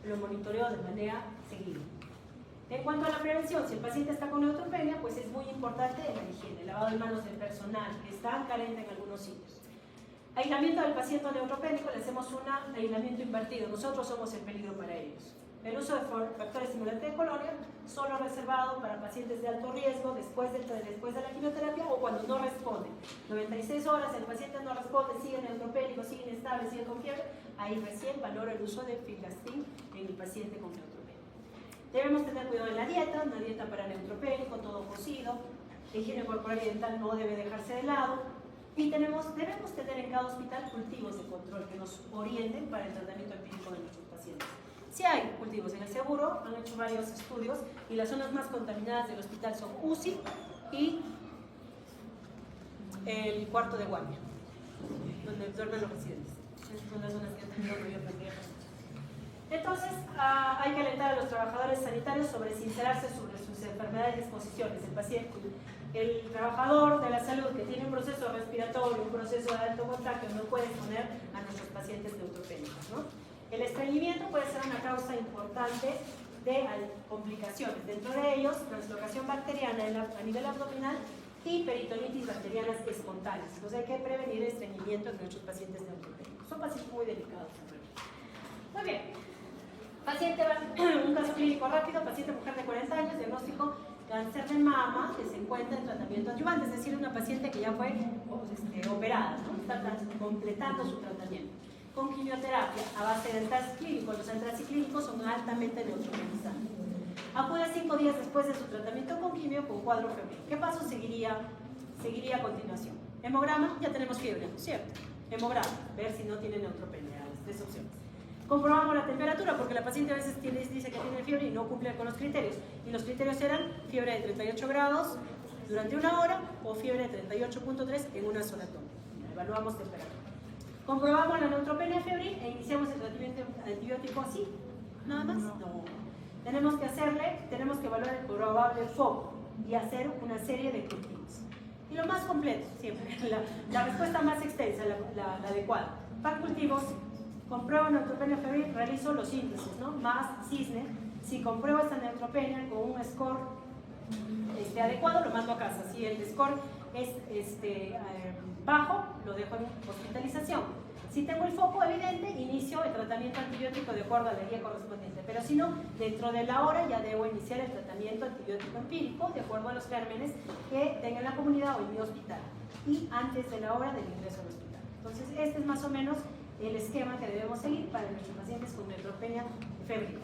lo monitoreo de manera seguida. En cuanto a la prevención, si el paciente está con neutropenia, pues es muy importante la higiene, el lavado de manos del personal, que es tan carente en algunos sitios. Aislamiento del paciente neutropénico, le hacemos un aislamiento invertido, nosotros somos el peligro para ellos. El uso de factores estimulantes de colonia, solo reservado para pacientes de alto riesgo después de la quimioterapia o cuando no responden. 96 horas, el paciente no responde, sigue neutropénico, sigue inestable, sigue con fiebre, ahí recién valoro el uso de filgrastim en el paciente con neutropenia. Debemos tener cuidado en la dieta, una dieta para neutropénico, todo cocido. La higiene corporal y dental no debe dejarse de lado. Y debemos tener en cada hospital cultivos de control que nos orienten para el tratamiento empírico de nuestros pacientes. Si hay cultivos en el seguro, han hecho varios estudios y las zonas más contaminadas del hospital son UCI y el cuarto de guardia, donde duermen los residentes. Esas son las zonas que han tenido mayor cantidad. Entonces, hay que alentar a los trabajadores sanitarios sobre sincerarse sobre sus enfermedades y exposiciones. El trabajador de la salud que tiene un proceso respiratorio, un proceso de alto contagio, no puede exponer a nuestros pacientes neutropénicos, ¿no? El estreñimiento puede ser una causa importante de complicaciones. Dentro de ellos, translocación bacteriana a nivel abdominal y peritonitis bacterianas espontáneas. Entonces hay que prevenir el estreñimiento en nuestros pacientes neutropénicos. Son pacientes muy delicados. Muy bien. Paciente, un caso clínico rápido, paciente mujer de 40 años, diagnóstico cáncer de mama que se encuentra en tratamiento adyuvante, es decir, una paciente que ya fue operada, ¿no? Está completando su tratamiento. Con quimioterapia a base de antraciclínicos. Los antraciclínicos son altamente neutralizantes. Acude 5 días después de su tratamiento con quimio con cuadro febril. ¿Qué paso seguiría a continuación? Hemograma, ya tenemos fiebre, ¿cierto? Hemograma, ver si no tiene neutropenia, las 3 opciones. Comprobamos la temperatura, porque la paciente a veces dice que tiene fiebre y no cumple con los criterios. Y los criterios eran fiebre de 38 grados durante 1 hora o fiebre de 38.3 en una sola toma. Evaluamos temperatura. Comprobamos la neutropenia febril e iniciamos el tratamiento antibiótico así. ¿Nada más? No. Tenemos que evaluar el probable foco y hacer una serie de cultivos. Y lo más completo, siempre, la respuesta más extensa, la adecuada. Para cultivos, compruebo neutropenia febril, realizo los índices, ¿no? Más cisne. Si compruebo esta neutropenia con un score adecuado, lo mando a casa. Si el score es bajo, lo dejo en hospitalización. Si tengo el foco evidente, inicio el tratamiento antibiótico de acuerdo a la guía correspondiente. Pero si no, dentro de la hora ya debo iniciar el tratamiento antibiótico empírico de acuerdo a los gérmenes que tenga en la comunidad o en mi hospital. Y antes de la hora del ingreso al hospital. Entonces, este es más o menos el esquema que debemos seguir para nuestros pacientes con neutropenia febril.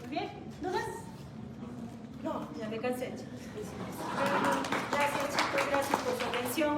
¿Muy bien? ¿Dudas? No, ya me cansé. Gracias, chicos, gracias por su atención.